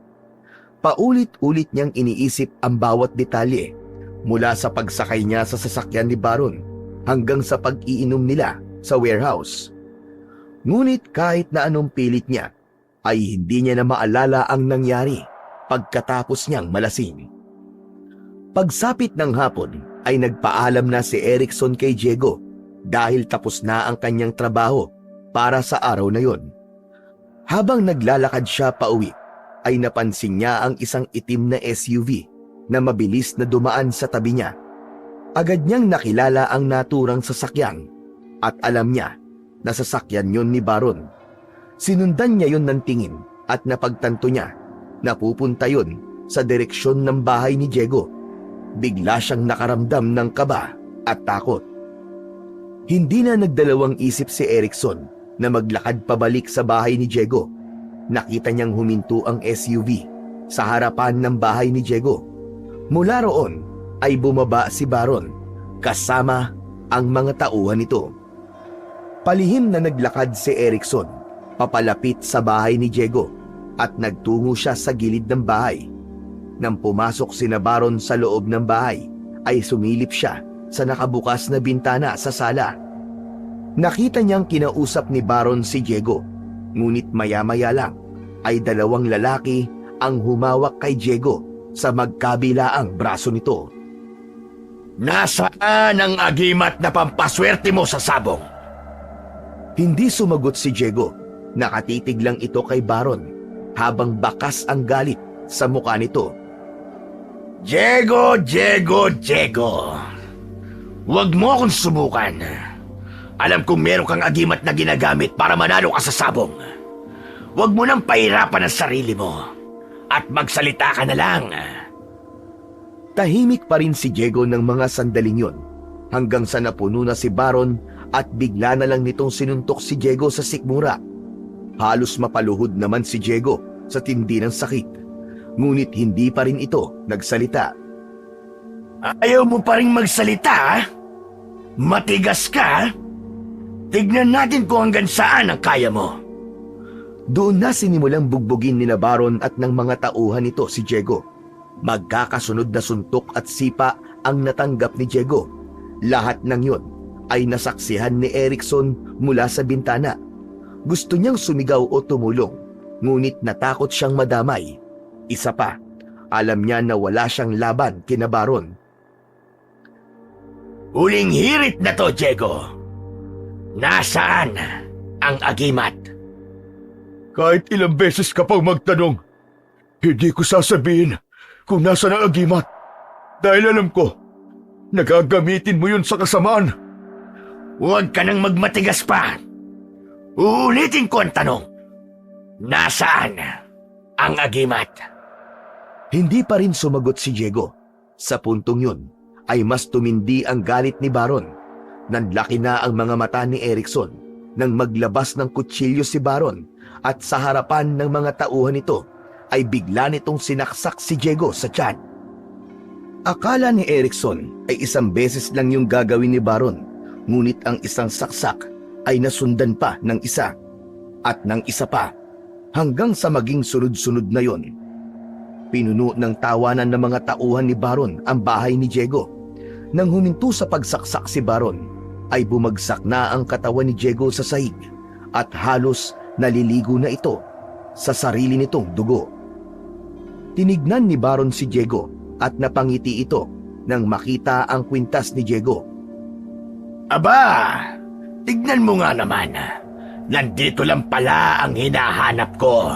Paulit-ulit niyang iniisip ang bawat detalye mula sa pagsakay niya sa sasakyan ni Baron hanggang sa pag-iinom nila sa warehouse. Ngunit kahit na anong pilit niya, ay hindi niya na maalala ang nangyari pagkatapos niyang malasing. Pagsapit ng hapon, ay nagpaalam na si Erickson kay Diego dahil tapos na ang kanyang trabaho para sa araw na yon. Habang naglalakad siya pauwi, ay napansin niya ang isang itim na SUV na mabilis na dumaan sa tabi niya. Agad niyang nakilala ang naturang sasakyan at alam niya na sasakyan yon ni Baron. Sinundan niya yon ng tingin at napagtanto niya na pupunta yon sa direksyon ng bahay ni Diego. Bigla siyang nakaramdam ng kaba at takot. Hindi na nagdalawang isip si Erickson na maglakad pabalik sa bahay ni Diego. Nakita niyang huminto ang SUV sa harapan ng bahay ni Diego. Mula roon ay bumaba si Baron kasama ang mga tauhan nito. Palihim na naglakad si Erickson papalapit sa bahay ni Diego at nagtungo siya sa gilid ng bahay. Nang pumasok sina Baron sa loob ng bahay, ay sumilip siya sa nakabukas na bintana sa sala. Nakita niyang kinausap ni Baron si Diego, ngunit maya-maya lang ay dalawang lalaki ang humawak kay Diego sa magkabilaang braso nito. Nasaan ang agimat na pampaswerte mo sa sabong? Hindi sumagot si Diego. Nakatitig lang ito kay Baron habang bakas ang galit sa mukha nito. Diego! Huwag mo akong subukan. Alam kong meron kang agimat na ginagamit para manalo ka sa sabong. Huwag mo nang pahirapan ang sarili mo at magsalita ka na lang. Tahimik pa rin si Diego ng mga sandaling yon hanggang sa napuno na si Baron at bigla na lang nitong sinuntok si Diego sa sikmura. Halos mapaluhod naman si Diego sa tindi ng sakit, ngunit hindi pa rin ito nagsalita. Ayaw mo pa rin magsalita, ha? Matigas ka? Tignan natin kung hanggang saan ang kaya mo. Doon na sinimulang bugbugin ni Baron at ng mga tauhan nito si Diego. Magkakasunod na suntok at sipa ang natanggap ni Diego. Lahat ng yon ay nasaksihan ni Erickson mula sa bintana. Gusto niyang sumigaw o tumulong, ngunit natakot siyang madamay. Isa pa, alam niya na wala siyang laban kina Baron. Huling hirit na to, Diego. Nasaan ang agimat? Kahit ilang beses ka pang magtanong, hindi ko sasabihin kung nasa ang agimat. Dahil alam ko, nagagamitin mo yun sa kasamaan. Huwag ka nang magmatigas pa. Uulitin ko ang tanong. Nasaan ang agimat? Hindi pa rin sumagot si Diego. Sa puntong yun, ay mas tumindi ang galit ni Baron. Nanlaki na ang mga mata ni Erickson nang maglabas ng kutsilyo si Baron at sa harapan ng mga tauhan nito ay bigla nitong sinaksak si Diego sa tiyan. Akala ni Erickson ay isang beses lang yung gagawin ni Baron, ngunit ang isang saksak ay nasundan pa ng isa at ng isa pa hanggang sa maging sunod-sunod na yon. Pinuno ng tawanan ng mga tauhan ni Baron ang bahay ni Diego. Nang huminto sa pagsaksak si Baron, ay bumagsak na ang katawan ni Diego sa sahig at halos naliligo na ito sa sarili nitong dugo. Tinignan ni Baron si Diego at napangiti ito nang makita ang kwintas ni Diego. Aba, tignan mo nga naman. Nandito lang pala ang hinahanap ko.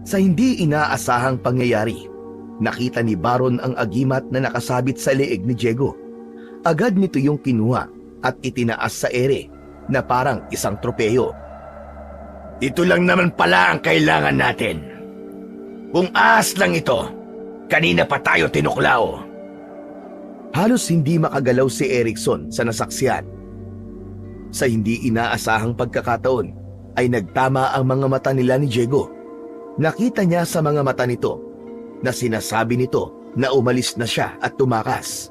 Sa hindi inaasahang pangyayari, nakita ni Baron ang agimat na nakasabit sa leeg ni Diego. Agad nito yung kinuha at itinaas sa ere na parang isang tropeyo. Ito lang naman pala ang kailangan natin. Kung ahas lang ito, kanina pa tayo tinuklaw. Halos hindi makagalaw si Erickson sa nasaksihan. Sa hindi inaasahang pagkakataon, ay nagtama ang mga mata nila ni Diego. Nakita niya sa mga mata nito na sinasabi nito na umalis na siya at tumakas.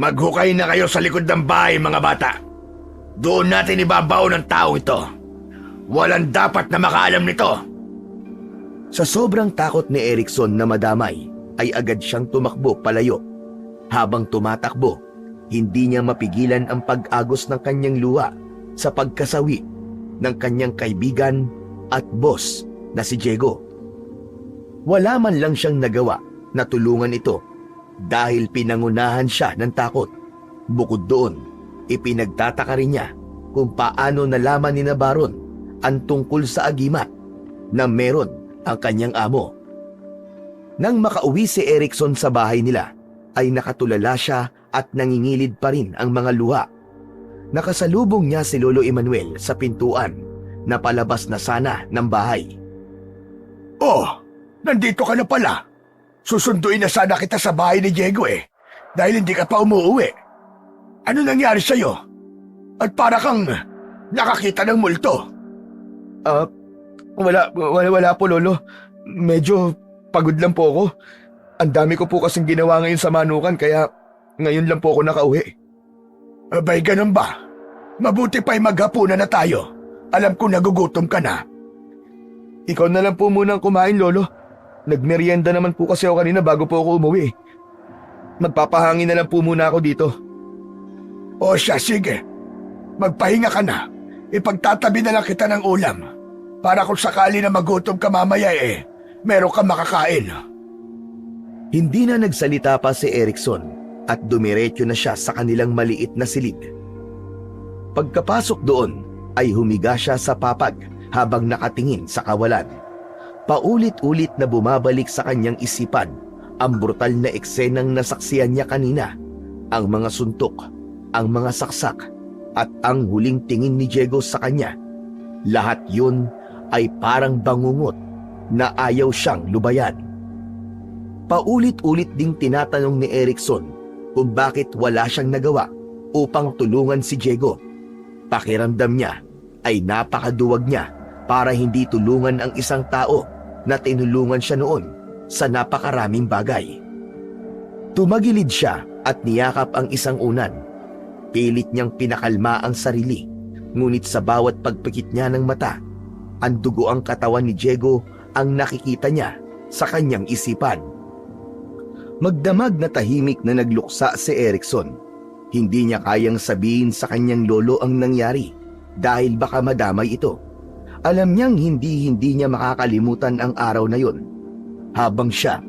Maghukay na kayo sa likod ng bahay, mga bata. Doon natin ibabaw ng tao ito. Walang dapat na makaalam nito. Sa sobrang takot ni Erickson na madamay, ay agad siyang tumakbo palayo. Habang tumatakbo, hindi niya mapigilan ang pag-agos ng kanyang luha sa pagkasawi ng kanyang kaibigan at boss na si Diego. Wala man lang siyang nagawa na tulungan ito, dahil pinangunahan siya ng takot. Bukod doon, ipinagtataka rin niya kung paano nalaman ni Baron ang tungkol sa agimat na meron ang kanyang amo. Nang makauwi si Erikson sa bahay nila, ay nakatulala siya at nangingilid pa rin ang mga luha. Nakasalubong niya si Lolo Emmanuel sa pintuan na palabas na sana ng bahay. Oh, nandito ka na pala. Susunduin na sana kita sa bahay ni Diego dahil hindi ka pa umuwi. Ano nangyari sa'yo? At para kang nakakita ng multo. Wala po, Lolo. Medyo pagod lang po ako. Ang dami ko po kasing ginawa ngayon sa manukan kaya ngayon lang po ako nakauwi. Abay, ganun ba? Mabuti pa'y maghapunan na tayo. Alam ko nagugutom ka na. Ikaw na lang po munang kumain, Lolo. Nagmerienda naman po kasi ako kanina bago po ako umuwi. Magpapahangin na lang po muna ako dito. O siya, sige. Magpahinga ka na. Ipagtatabi na lang kita ng ulam. Para kung sakali na magutom ka mamaya meron ka makakain. Hindi na nagsalita pa si Erikson at dumiretso na siya sa kanilang maliit na silid. Pagkapasok doon ay humiga siya sa papag habang nakatingin sa kawalan. Paulit-ulit na bumabalik sa kanyang isipan ang brutal na eksenang nasaksiyan niya kanina, ang mga suntok, ang mga saksak at ang huling tingin ni Diego sa kanya. Lahat yun ay parang bangungot na ayaw siyang lubayan. Paulit-ulit ding tinatanong ni Erikson kung bakit wala siyang nagawa upang tulungan si Diego. Pakiramdam niya ay napakaduwag niya para hindi tulungan ang isang tao na tinulungan siya noon sa napakaraming bagay. Tumagilid siya at niyakap ang isang unan. Pilit niyang pinakalma ang sarili, ngunit sa bawat pagpikit niya ng mata, ang dugo ang katawan ni Diego ang nakikita niya sa kanyang isipan. Magdamag na tahimik na nagluksa si Erikson. Hindi niya kayang sabihin sa kanyang lolo ang nangyari dahil baka madamay ito. Alam niyang hindi niya makakalimutan ang araw na yun habang siya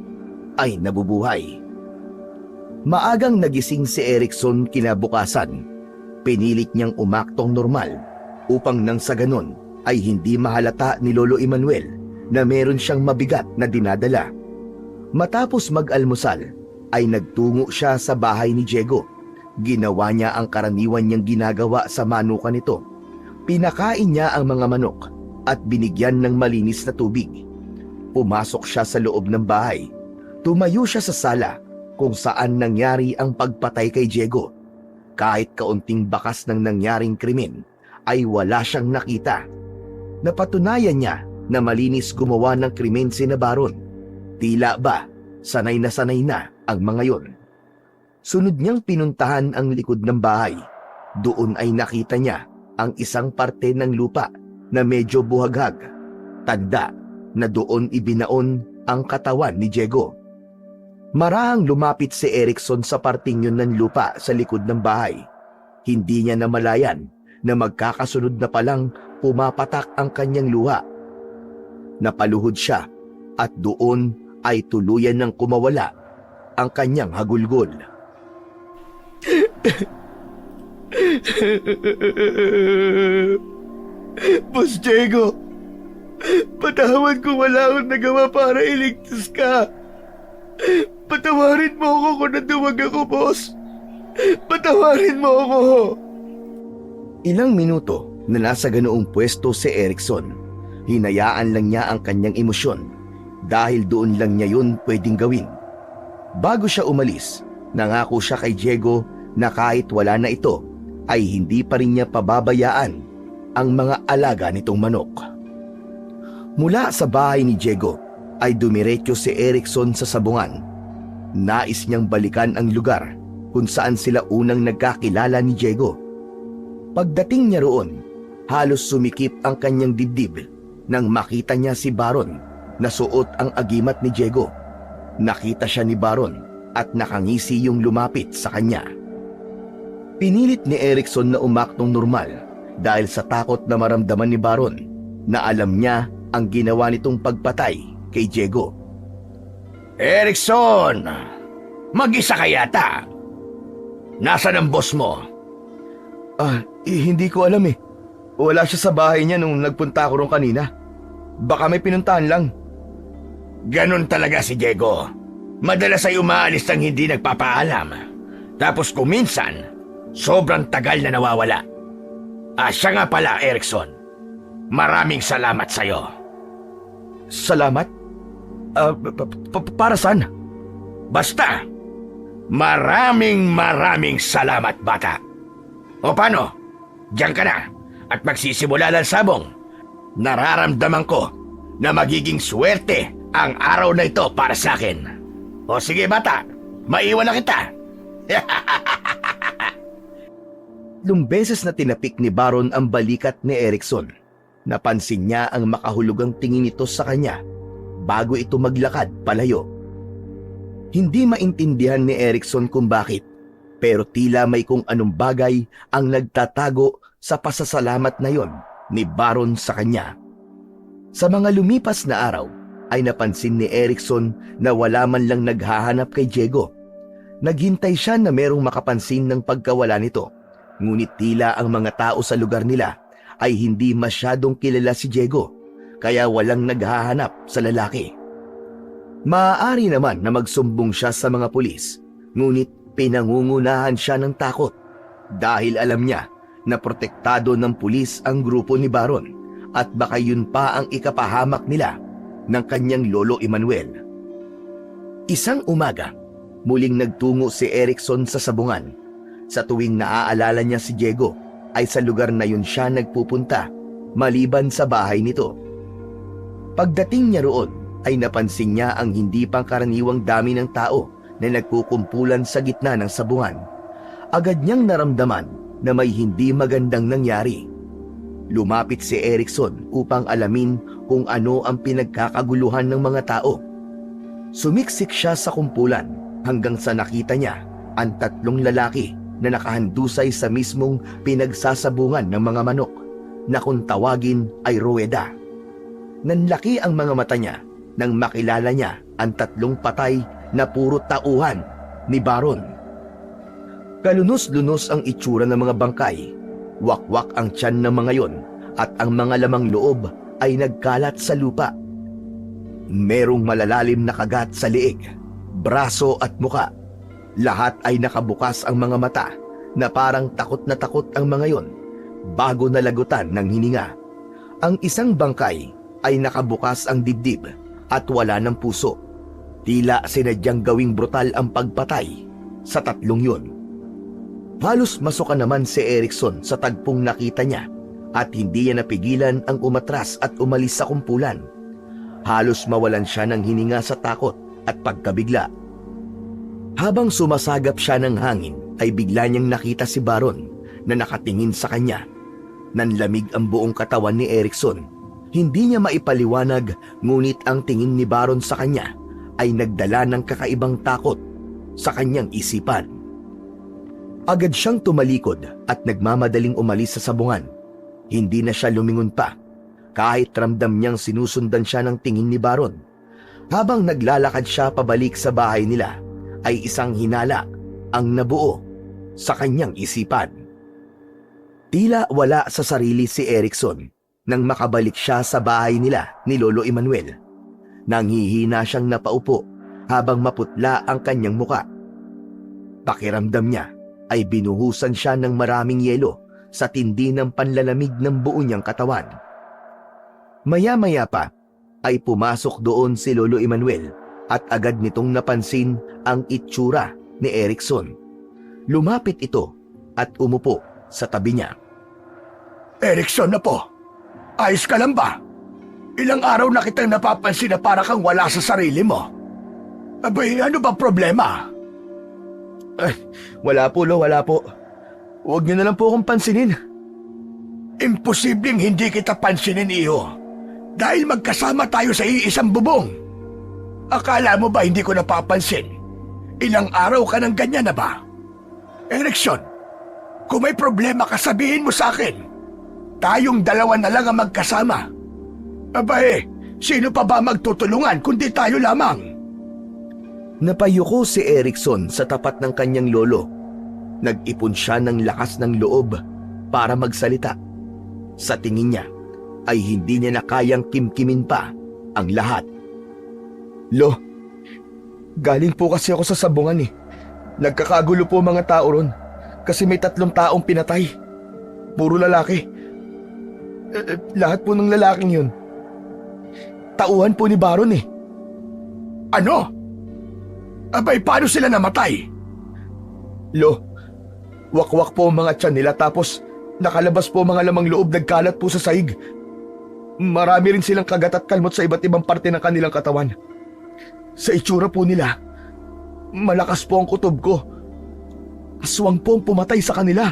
ay nabubuhay. Maagang nagising si Erikson kinabukasan. Pinilit niyang umaktong normal upang nang sa ganon ay hindi mahalata ni Lolo Emmanuel na meron siyang mabigat na dinadala. Matapos mag-almusal ay nagtungo siya sa bahay ni Diego. Ginawa niya ang karaniwan niyang ginagawa sa manukan nito. Pinakain niya ang mga manok at binigyan ng malinis na tubig. Pumasok siya sa loob ng bahay. Tumayo siya sa sala kung saan nangyari ang pagpatay kay Diego. Kahit kaunting bakas ng nangyaring krimen ay wala siyang nakita. Napatunayan niya na malinis gumawa ng krimen si Baron. Tila ba sanay na ang mga yon. Sunod niyang pinuntahan ang likod ng bahay. Doon ay nakita niya ang isang parte ng lupa na medyo buhaghag. Tanda na doon ibinaon ang katawan ni Diego. Marahang lumapit si Erikson sa parting yun ng lupa sa likod ng bahay. Hindi niya namalayan na magkakasunod na palang pumapatak ang kanyang luha. Napaluhod siya at doon ay tuluyan ng kumawala ang kanyang hagulgol. Boss Diego, patawad kung wala akong nagawa para iligtas ka. Patawarin mo ako kung naduwag ako, boss. Patawarin mo ako. Ilang minuto na nasa ganoong pwesto si Erikson, hinayaan lang niya ang kanyang emosyon dahil doon lang niya yun pwedeng gawin. Bago siya umalis, nangako siya kay Diego na kahit wala na ito, ay hindi pa rin niya pababayaan ang mga alaga nitong manok. Mula sa bahay ni Diego, ay dumiretso si Erikson sa sabungan. Nais niyang balikan ang lugar kung saan sila unang nagkakilala ni Diego. Pagdating niya roon, halos sumikip ang kanyang dibdib nang makita niya si Baron na suot ang agimat ni Diego. Nakita siya ni Baron at nakangisi yung lumapit sa kanya. Pinilit ni Erikson na umaktong normal dahil sa takot na maramdaman ni Baron na alam niya ang ginawa nitong pagpatay kay Diego. Erikson! Mag-isa ka yata. Nasaan ang boss mo? Hindi ko alam eh. Wala siya sa bahay niya nung nagpunta ako ron kanina. Baka may pinuntahan lang. Ganon talaga si Diego. Madalas ay umaalis nang hindi nagpapaalam. Tapos kung minsan, sobrang tagal na nawawala. Siya nga pala, Erickson. Maraming salamat sa'yo. Salamat? Para saan? Basta, maraming salamat, bata. O paano? Diyan ka na at magsisimula ng sabong. Nararamdaman ko na magiging swerte ang araw na ito para sa akin. O sige bata, maiwan na kita. Ilang beses na tinapik ni Baron ang balikat ni Erickson. Napansin niya ang makahulugang tingin nito sa kanya bago ito maglakad palayo. Hindi maintindihan ni Erickson kung bakit, pero tila may kung anong bagay ang nagtatago sa pasasalamat na yon ni Baron sa kanya. Sa mga lumipas na araw ay napansin ni Erickson na wala man lang naghahanap kay Diego. Naghintay siya na merong makapansin ng pagkawala nito, ngunit tila ang mga tao sa lugar nila ay hindi masyadong kilala si Diego, kaya walang naghahanap sa lalaki. Maaari naman na magsumbong siya sa mga pulis, ngunit pinangungunahan siya ng takot dahil alam niya na protektado ng pulis ang grupo ni Baron at baka yun pa ang ikapahamak nila ng kanyang lolo Emmanuel. Isang umaga, muling nagtungo si Erickson sa sabungan. Sa tuwing naaalala niya si Diego, ay sa lugar na yun siya nagpupunta, maliban sa bahay nito. Pagdating niya roon, ay napansin niya ang hindi pangkaraniwang dami ng tao na nagkukumpulan sa gitna ng sabungan. Agad niyang naramdaman na may hindi magandang nangyari. Lumapit si Erickson upang alamin kung ano ang pinagkakaguluhan ng mga tao. Sumiksik siya sa kumpulan hanggang sa nakita niya ang 3 lalaki na nakahandusay sa mismong pinagsasabungan ng mga manok na kung tawagin ay ruweda. Nanlaki ang mga mata niya nang makilala niya ang 3 patay na puro tauhan ni Baron. Kalunos-lunos ang itsura ng mga bangkay, wakwak ang tiyan ng mga yon at ang mga lamang loob ay nagkalat sa lupa. Merong malalalim na kagat sa liig, braso at muka. Lahat ay nakabukas ang mga mata na parang takot na takot ang mga yon bago nalagutan ng hininga. Ang isang bangkay ay nakabukas ang dibdib at wala ng puso. Tila sinadyang gawing brutal ang pagpatay sa 3 yon. Halos masuka naman si Erickson sa tagpong nakita niya at hindi niya napigilan ang umatras at umalis sa kumpulan. Halos mawalan siya ng hininga sa takot at pagkabigla. Habang sumasagap siya ng hangin ay bigla niyang nakita si Baron na nakatingin sa kanya. Nanlamig ang buong katawan ni Erickson. Hindi niya maipaliwanag, ngunit ang tingin ni Baron sa kanya ay nagdala ng kakaibang takot sa kanyang isipan. Agad siyang tumalikod at nagmamadaling umalis sa sabungan. Hindi na siya lumingon pa, kahit ramdam niyang sinusundan siya ng tingin ni Baron. Habang naglalakad siya pabalik sa bahay nila, ay isang hinala ang nabuo sa kanyang isipan. Tila wala sa sarili si Erickson nang makabalik siya sa bahay nila ni Lolo Emmanuel. Nanghihina siyang napaupo habang maputla ang kanyang muka. Pakiramdam niya ay binuhusan siya ng maraming yelo sa tindi ng panlalamig ng buo niyang katawan. Maya-maya pa ay pumasok doon si Lolo Emmanuel at agad nitong napansin ang itsura ni Erickson. Lumapit ito at umupo sa tabi niya. Erickson na po, ayos ka lang ba? Ilang araw na kitang napapansin na para kang wala sa sarili mo. Abay, ano ba problema? Wala po, Lo, wala po. Huwag niyo na lang po akong pansinin. Imposibleng hindi kita pansinin, iho. Dahil magkasama tayo sa iisang bubong. Akala mo ba hindi ko napapansin? Ilang araw ka nang ganyan na ba? Erickson, kung may problema ka, sabihin mo sa akin. Tayong 2 na lang ang magkasama. Abay, sino pa ba magtutulungan kundi tayo lamang? Napayuko si Erickson sa tapat ng kanyang lolo. Nag-ipon siya ng lakas ng loob para magsalita. Sa tingin niya ay hindi niya na kayang kimkimin pa ang lahat. Lo, galing po kasi ako sa sabungan eh. Nagkakagulo po mga tao ron kasi may 3 taong pinatay. Puro lalaki. Lahat po ng lalaking yun. Tauhan po ni Baron eh. Ano? Abay, paano sila namatay? Lo, wakwak po ang mga tiyan nila tapos nakalabas po mga lamang loob nagkalat po sa sahig. Marami rin silang kagat at kalmot sa iba't ibang parte ng kanilang katawan. Sa itsura po nila, malakas po ang kutob ko. Aswang po ang pumatay sa kanila.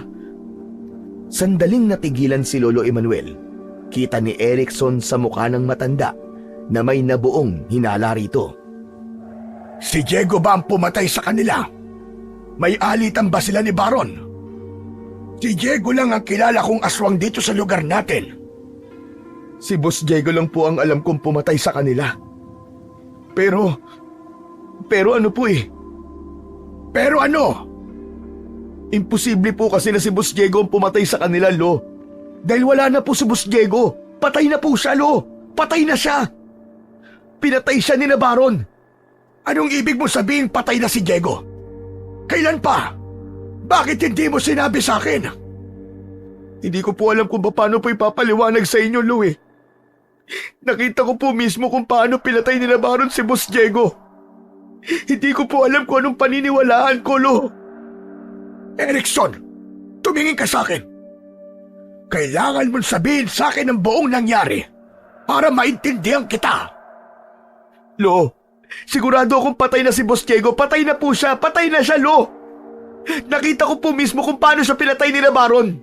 Sandaling natigilan si Lolo Emmanuel. Kita ni Erickson sa mukha ng matanda na may nabuong hinala rito. Si Diego ba ang pumatay sa kanila? May alitan ba sila ni Baron? Si Diego lang ang kilala kong aswang dito sa lugar natin. Si Boss Diego lang po ang alam kong pumatay sa kanila. Pero ano po eh, Pero ano? imposible po kasi na si Boss Diego ang pumatay sa kanila, Lo. Dahil wala na po si Boss Diego. Patay na po siya, Lo. Patay na siya. Pinatay siya ni na Baron. Anong ibig mo sabihin patay na si Diego? Kailan pa? Bakit hindi mo sinabi sa akin? Hindi ko po alam kung paano po ipapaliwanag sa inyo, Lo eh. Nakita ko po mismo kung paano pinatay ni na Baron si Boss Diego. Hindi ko po alam kung anong paniniwalaan ko, Lo. Erickson, tumingin ka sa akin. Kailangan mong sabihin sa akin ang buong nangyari para maintindihan kita. Lo, sigurado akong patay na si Boss Diego. Patay na po siya. Patay na siya, Lo. Nakita ko po mismo kung paano siya pinatay ni na Baron.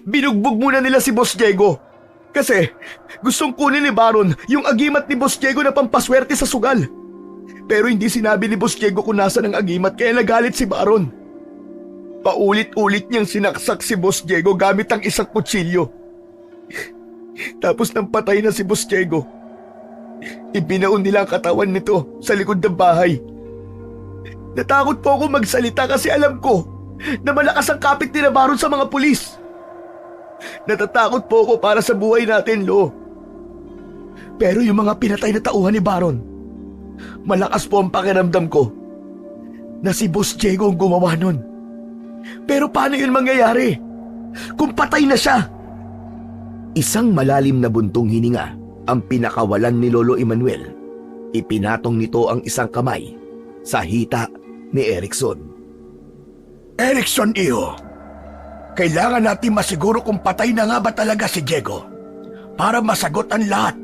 Binugbog muna nila si Boss Diego. Kasi gustong kunin ni Baron yung agimat ni Boss Diego na pampaswerte sa sugal. Pero hindi sinabi ni Boss Diego kung nasa ng agimat kaya nagalit si Baron. Paulit-ulit niyang sinaksak si Boss Diego gamit ang isang kutsilyo. Tapos nang patay na si Boss Diego, ibinaon nila ang katawan nito sa likod ng bahay. Natakot po ako magsalita kasi alam ko na malakas ang kapit ni na Baron sa mga pulis. Natatakot po ako para sa buhay natin, Lo. Pero yung mga pinatay na tauhan ni Baron, malakas po ang pakiramdam ko na si Boss Diego ang gumawa nun. Pero paano yun mangyayari kung patay na siya? Isang malalim na buntong hininga ang pinakawalan ni Lolo Emmanuel. Ipinatong nito ang isang kamay sa hita ni Erickson. Erickson, iyo. Kailangan natin masiguro kung patay na nga ba talaga si Diego para masagot ang lahat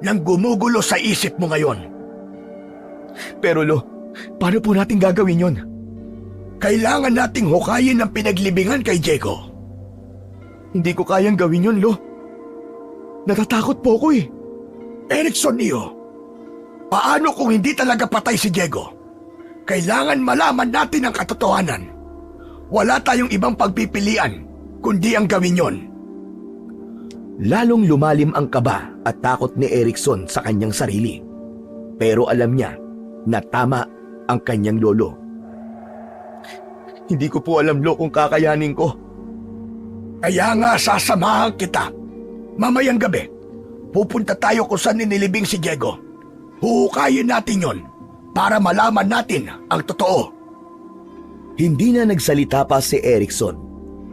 ng gumugulo sa isip mo ngayon. Pero Lo, paano po natin gagawin yun? Kailangan nating hukayin ang pinaglibingan kay Diego. Hindi ko kayang gawin yun, Lo. Natatakot po ako eh. Erickson, iyo. Paano kung hindi talaga patay si Diego? Kailangan malaman natin ang katotohanan. Wala tayong ibang pagpipilian kundi ang gawin yon. Lalong lumalim ang kaba at takot ni Erickson sa kanyang sarili. Pero alam niya na tama ang kanyang lolo. Hindi ko po alam, Lo, kung kakayanin ko. Kaya nga sasamahan kita. Mamayang gabi, pupunta tayo kung saan inilibing si Diego. Huhukayin natin yon para malaman natin ang totoo. Hindi na nagsalita pa si Erickson.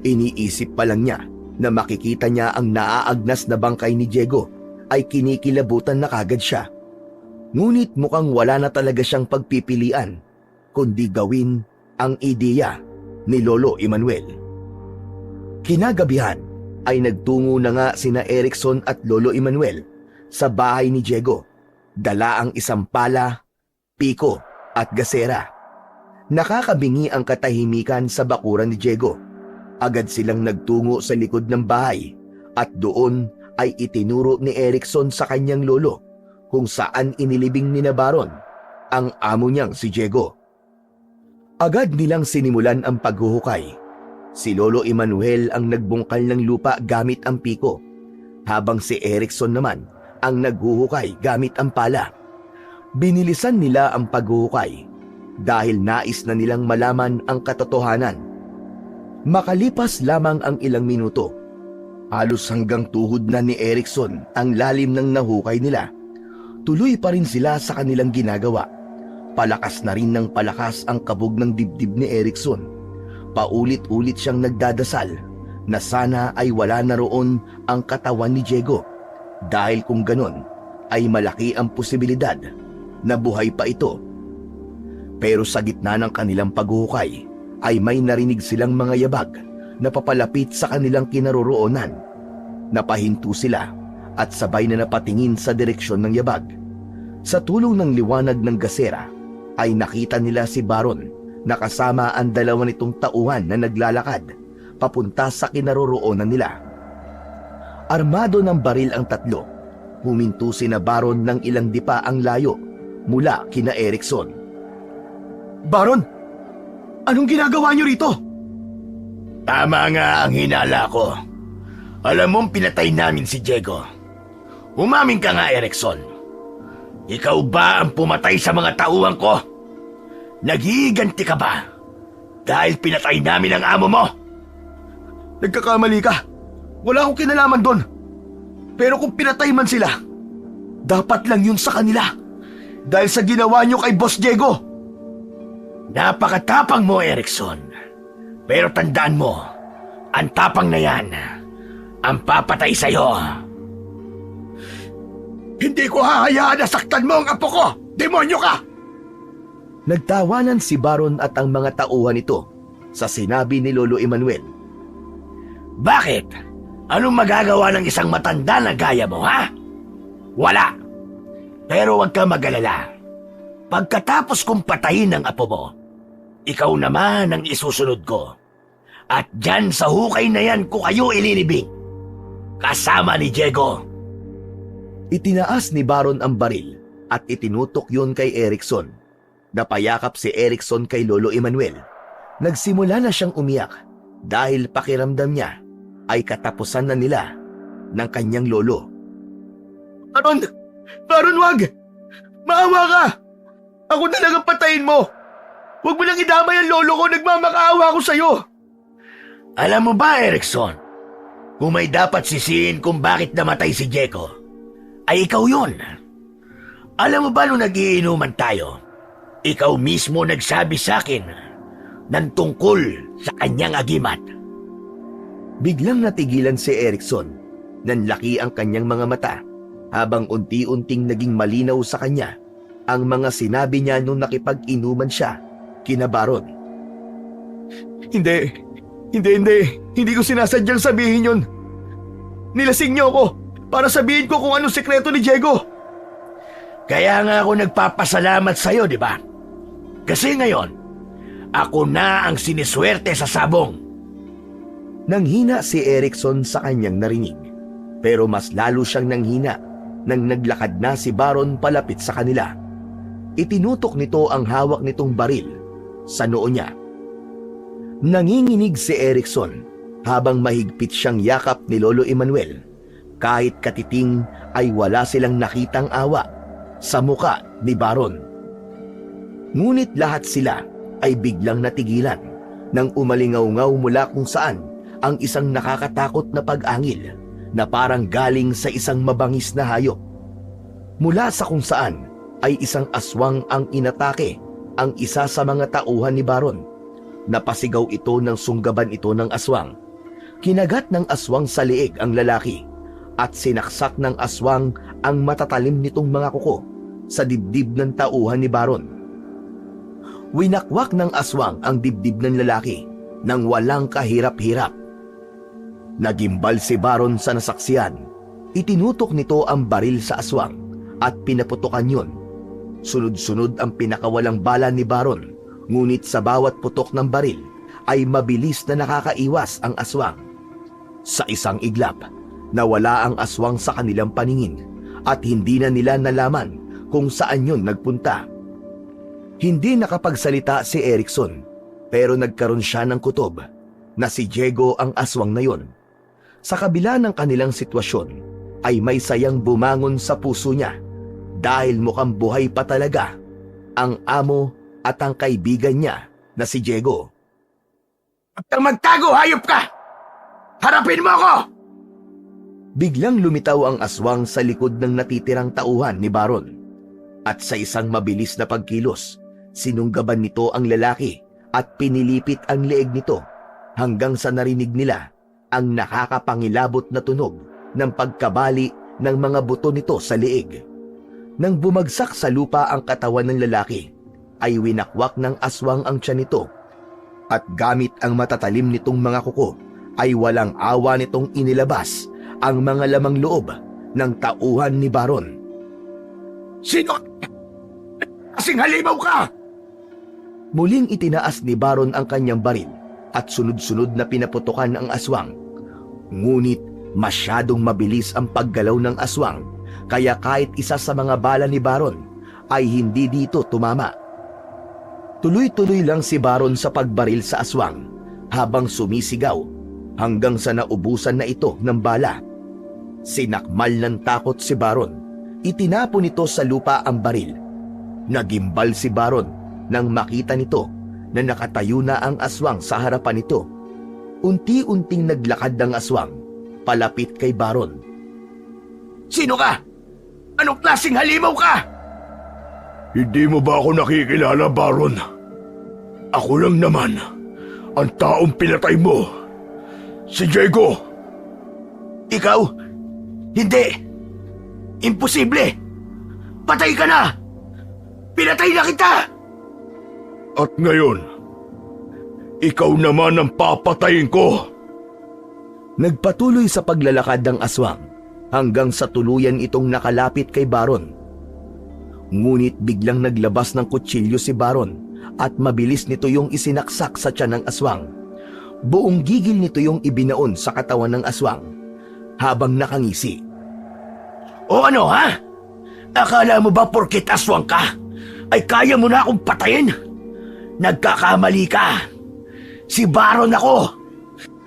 Iniisip pa lang niya na makikita niya ang naaagnas na bangkay ni Diego ay kinikilabutan na kagad siya. Ngunit mukhang wala na talaga siyang pagpipilian kundi gawin ang ideya ni Lolo Emmanuel. Kinagabihan ay nagtungo na nga sina Erickson at Lolo Emmanuel sa bahay ni Diego. Dala ang isang pala, piko at gasera. Nakakabingi ang katahimikan sa bakuran ni Diego. Agad silang nagtungo sa likod ng bahay at doon ay itinuro ni Erickson sa kanyang lolo kung saan inilibing ni na Baron ang amo niyang si Diego. Agad nilang sinimulan ang paghuhukay. Si Lolo Emmanuel ang nagbungkal ng lupa gamit ang piko, habang si Erickson naman ang naghuhukay gamit ang pala. Binilisan nila ang paghuhukay dahil nais na nilang malaman ang katotohanan. Makalipas lamang ang ilang minuto, halos hanggang tuhod na ni Erickson ang lalim ng nahukay nila. Tuloy pa rin sila sa kanilang ginagawa. Palakas na rin ng palakas ang kabog ng dibdib ni Erickson. Paulit-ulit siyang nagdadasal na sana ay wala na roon ang katawan ni Diego, dahil kung ganon ay malaki ang posibilidad na buhay pa ito. Pero sa gitna ng kanilang paghuhukay ay may narinig silang mga yabag na papalapit sa kanilang kinaroroonan. Napahinto sila at sabay na napatingin sa direksyon ng yabag. Sa tulong ng liwanag ng gasera ay nakita nila si Baron na kasama ang dalawa nitong tauhan na naglalakad papunta sa kinaroroonan nila. Armado ng baril ang tatlo. Huminto sina Baron ng ilang dipa ang layo mula kina Erickson. Baron, anong ginagawa niyo rito? Tama nga ang hinala ko. Alam mong pinatay namin si Diego. Umamin ka nga, Erickson. Ikaw ba ang pumatay sa mga tauhan ko? Nagiganti ka ba dahil pinatay namin ang amo mo? Nagkakamali ka. Wala akong kinalaman doon. Pero kung pinatay man sila, dapat lang yun sa kanila. Dahil sa ginawa niyo kay Boss Diego. Napakatapang mo, Erickson. Pero tandaan mo, ang tapang na yan ang papatay sa'yo. Hindi ko hahayaan na saktan mo ang apo ko! Demonyo ka! Nagtawanan si Baron at ang mga tauhan nito sa sinabi ni Lolo Emmanuel. Bakit? Anong magagawa ng isang matanda na gaya mo, ha? Wala. Pero huwag ka mag-alala. Pagkatapos kong patayin ang apo mo, ikaw naman ang isusunod ko. At dyan sa hukay na yan ko kayo ililibing. Kasama ni Diego. Itinaas ni Baron ang baril at itinutok yun kay Erickson. Napayakap si Erickson kay Lolo Emmanuel. Nagsimula na siyang umiyak dahil pakiramdam niya ay katapusan na nila ng kanyang lolo. Baron! Baron, wag! Maawa ka! Ako talagang patayin mo! Huwag mo lang idamay ang lolo ko, nagmamakaawa ko sa'yo! Alam mo ba, Erickson, kung may dapat sisihin kung bakit namatay si Diego, ay ikaw yun. Alam mo ba nung nagiinuman tayo, ikaw mismo nagsabi sa akin ng tungkol sa kanyang agimat. Biglang natigilan si Erickson. Nanlaki ang kanyang mga mata habang unti-unting naging malinaw sa kanya ang mga sinabi niya nung nakipag-inuman siya kina Baron. Hindi ko sinasadyang sabihin yun. Nilasing niyo ako para sabihin ko kung anong sekreto ni Diego. Kaya nga ako nagpapasalamat sa'yo, di ba? Kasi ngayon, ako na ang siniswerte sa sabong. Nanghina si Erickson sa kanyang narinig, pero mas lalo siyang nanghina nang naglakad na si Baron palapit sa kanila. Itinutok nito ang hawak nitong baril sa noo niya. Nanginginig si Erickson habang mahigpit siyang yakap ni Lolo Emmanuel. Kahit katiting ay wala silang nakitang awa sa muka ni Baron. Ngunit lahat sila ay biglang natigilan nang umalingaw-ngaw mula kung saan ang isang nakakatakot na pag-angil na parang galing sa isang mabangis na hayop. Mula sa kung saan ay isang aswang ang inatake ang isa sa mga tauhan ni Baron. Napasigaw ito ng sunggaban ito ng aswang. Kinagat ng aswang sa leeg ang lalaki at sinaksak ng aswang ang matatalim nitong mga kuko sa dibdib ng tauhan ni Baron. Winakwak ng aswang ang dibdib ng lalaki nang walang kahirap-hirap. Nagimbal si Baron sa nasaksiyan. Itinutok nito ang baril sa aswang at pinaputokan yun. Sunod-sunod ang pinakawalang bala ni Baron, ngunit sa bawat putok ng baril ay mabilis na nakakaiwas ang aswang. Sa isang iglap, nawala ang aswang sa kanilang paningin at hindi na nila nalaman kung saan yun nagpunta. Hindi nakapagsalita si Erickson, pero nagkaroon siya ng kutob na si Diego ang aswang na yon. Sa kabila ng kanilang sitwasyon, ay may sayang bumangon sa puso niya dahil mukhang buhay pa talaga ang amo at ang kaibigan niya na si Diego. At kang magtago, hayop ka! Harapin mo ako! Biglang lumitaw ang aswang sa likod ng natitirang tauhan ni Baron. At sa isang mabilis na pagkilos, sinunggaban nito ang lalaki at pinilipit ang leeg nito hanggang sa narinig nila ang nakakapangilabot na tunog ng pagkabali ng mga buto nito sa leeg. Nang bumagsak sa lupa ang katawan ng lalaki, ay winakwak ng aswang ang tiyan nito at gamit ang matatalim nitong mga kuko ay walang awa nitong inilabas ang mga lamang loob ng tauhan ni Baron. Sino? Kasing halimaw ka! Muling itinaas ni Baron ang kanyang baril at sunod-sunod na pinaputukan ang aswang. Ngunit masyadong mabilis ang paggalaw ng aswang kaya kahit isa sa mga bala ni Baron ay hindi dito tumama. Tuloy-tuloy lang si Baron sa pagbaril sa aswang habang sumisigaw hanggang sa naubusan na ito ng bala. Sinakmal ng takot si Baron. Itinapon nito sa lupa ang baril. Nagimbal si Baron nang makita nito na nakatayo na ang aswang sa harapan nito. Unti-unting naglakad ang aswang palapit kay Baron. Sino ka? Anong klaseng halimaw ka? Hindi mo ba ako nakikilala, Baron? Ako lang naman ang taong pinatay mo. Si Diego. Ikaw? Hindi! Imposible! Patay ka na! Pinatay na kita! At ngayon, ikaw naman ang papatayin ko. Nagpatuloy sa paglalakad ng aswang hanggang sa tuluyan itong nakalapit kay Baron. Ngunit biglang naglabas ng kutsilyo si Baron at mabilis nito yung isinaksak sa tiyan ng aswang. Buong gigil nito yung ibinaon sa katawan ng aswang habang nakangisi. O ano ha? Akala mo ba porkit aswang ka ay kaya mo na akong patayin? Nagkakamali ka. Si Baron ako.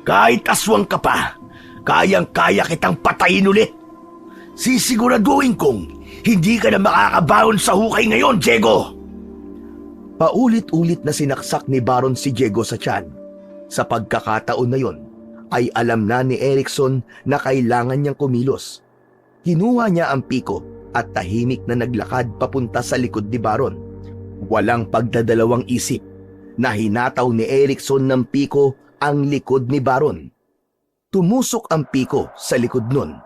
Kahit aswang ka pa, kayang-kaya kitang patayin ulit. Sisiguraduhin kong hindi ka na makakabaon sa hukay ngayon, Diego. Paulit-ulit na sinaksak ni Baron si Diego sa tiyan. Sa pagkakataon na yon, ay alam na ni Erikson na kailangan niyang kumilos. Kinuha niya ang piko at tahimik na naglakad papunta sa likod ni Baron. Walang pagdadalawang isip na hinataw ni Erikson ng piko ang likod ni Baron. Tumusok ang piko sa likod nun.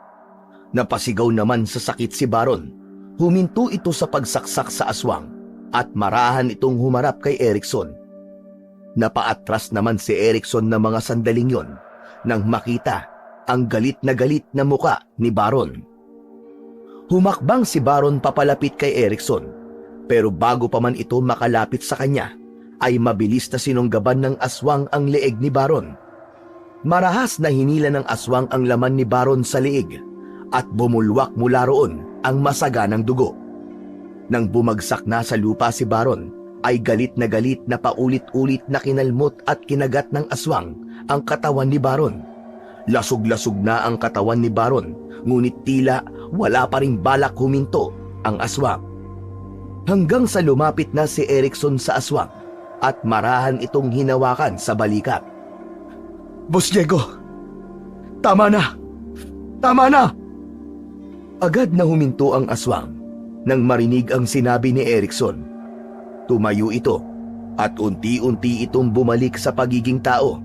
Napasigaw naman sa sakit si Baron. Huminto ito sa pagsaksak sa aswang at marahan itong humarap kay Erikson. Napaatras naman si Erikson ng mga sandaling yon nang makita ang galit na muka ni Baron. Humakbang si Baron papalapit kay Erikson, pero bago pa man ito makalapit sa kanya, ay mabilis na sinunggaban ng aswang ang leeg ni Baron. Marahas na hinila ng aswang ang laman ni Baron sa leeg at bumulwak mula roon ang masaganang dugo. Nang bumagsak na sa lupa si Baron, ay galit na paulit-ulit na kinalmot at kinagat ng aswang ang katawan ni Baron. Lasog-lasog na ang katawan ni Baron, ngunit tila wala pa ring balak huminto ang aswang. Hanggang sa lumapit na si Erikson sa aswang at marahan itong hinawakan sa balikat. Boss Diego, tama na! Tama na! Agad na huminto ang aswang nang marinig ang sinabi ni Erikson. Tumayo ito at unti-unti itong bumalik sa pagiging tao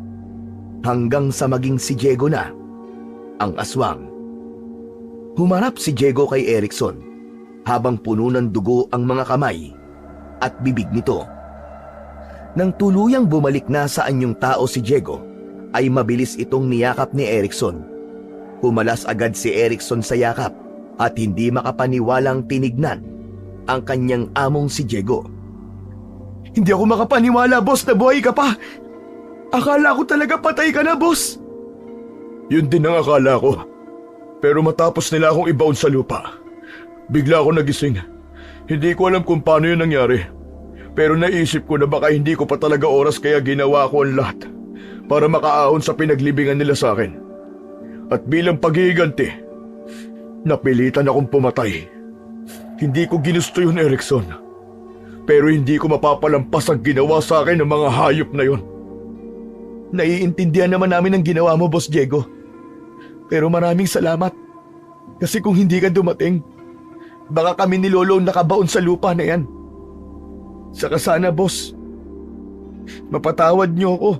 hanggang sa maging si Diego na, ang aswang. Humarap si Diego kay Erikson habang puno ng dugo ang mga kamay at bibig nito. Nang tuluyang bumalik na sa anyong tao si Diego, ay mabilis itong niyakap ni Erikson. Humalas agad si Erikson sa yakap at hindi makapaniwalang tinignan ang kanyang among si Diego. Hindi ako makapaniwala, boss, na buhay ka pa. Akala ko talaga patay ka na, boss. Yun din ang akala ko. Pero matapos nila akong ibaon sa lupa, bigla ako nagising. Hindi ko alam kung paano yun nangyari. Pero naisip ko na baka hindi ko pa talaga oras kaya ginawa ko ang lahat para makaahon sa pinaglibingan nila sa akin. At bilang paghihiganti, napilitan akong pumatay. Hindi ko ginusto yun, Erikson. Pero hindi ko mapapalampas ang ginawa sa akin ng mga hayop na yon. Naiintindihan naman namin ang ginawa mo, Boss Diego. Pero maraming salamat. Kasi kung hindi ka dumating, baka kami ni Lolo ang nakabaon sa lupa na yan. Saka sana, Boss, mapatawad niyo ako.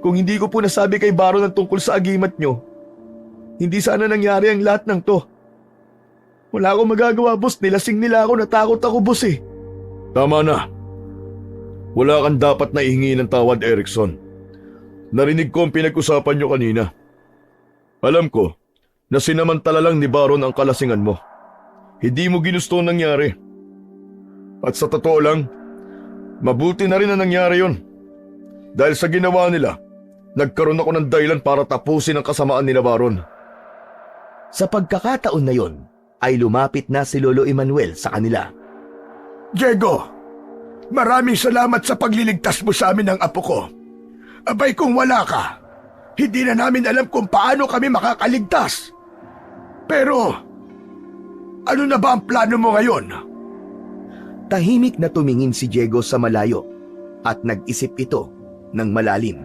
Kung hindi ko po nasabi kay Baron ang tungkol sa agimat niyo, hindi sana nangyari ang lahat ng to. Wala akong magagawa, Boss. Nilasing nila ako, natakot ako, Boss eh. Tama na. Wala kang dapat na ihingi ng tawad, Erickson. Narinig ko ang pinag-usapan niyo kanina. Alam ko na sinamantala lang ni Baron ang kalasingan mo. Hindi mo ginusto ang nangyari. At sa totoo lang, mabuti na rin ang nangyari yon. Dahil sa ginawa nila, nagkaroon ako ng dahilan para tapusin ang kasamaan nila, Baron. Sa pagkakataon na yon, ay lumapit na si Lolo Emmanuel sa kanila. Diego, maraming salamat sa pagliligtas mo sa amin ng apo ko. Abay kung wala ka, hindi na namin alam kung paano kami makakaligtas. Pero, ano na ba ang plano mo ngayon? Tahimik na tumingin si Diego sa malayo at nag-isip ito ng malalim.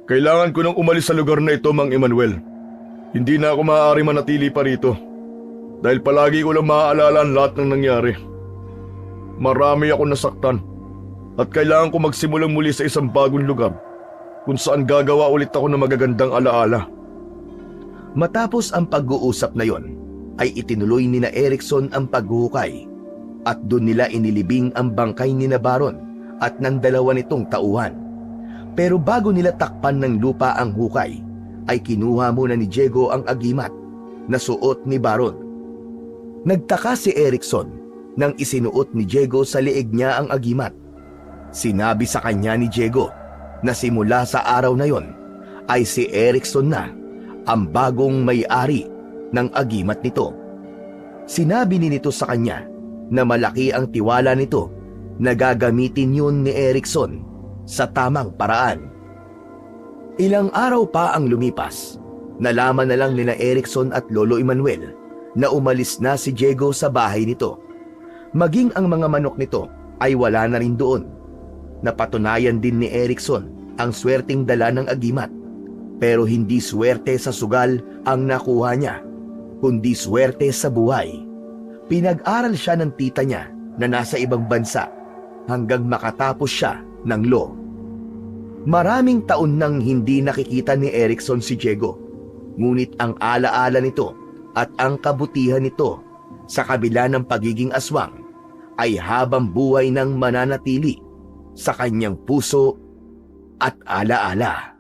Kailangan ko nang umalis sa lugar na ito, Mang Emmanuel. Hindi na ako maaari manatili pa rito. Dahil palagi ko lang maaalala ang lahat ng nangyari. Marami akong nasaktan. At kailangan ko magsimulang muli sa isang bagong lugar kung saan gagawa ulit ako ng magagandang alaala. Matapos ang pag-uusap na yon, ay itinuloy ni na Erickson ang paghuhukay at doon nila inilibing ang bangkay ni na Baron at ng dalawa nitong tauhan. Pero bago nila takpan ng lupa ang hukay, ay kinuha muna ni Diego ang agimat na suot ni Baron. Nagtaka si Erickson nang isinuot ni Diego sa liig niya ang agimat. Sinabi sa kanya ni Diego na simula sa araw na yon ay si Erickson na ang bagong may-ari ng agimat nito. Sinabi ni nito sa kanya na malaki ang tiwala nito na gagamitin yun ni Erickson sa tamang paraan. Ilang araw pa ang lumipas, nalaman na lang nila Erickson at Lolo Emmanuel na umalis na si Diego sa bahay nito. Maging ang mga manok nito ay wala na rin doon. Napatunayan din ni Erickson ang swerteng dala ng agimat. Pero hindi swerte sa sugal ang nakuha niya, kundi swerte sa buhay. Pinag-aral siya ng tita niya na nasa ibang bansa hanggang makatapos siya ng law. Maraming taon nang hindi nakikita ni Erickson si Diego. Ngunit ang alaala nito at ang kabutihan nito sa kabila ng pagiging aswang ay habang buhay nang mananatili sa kanyang puso at alaala.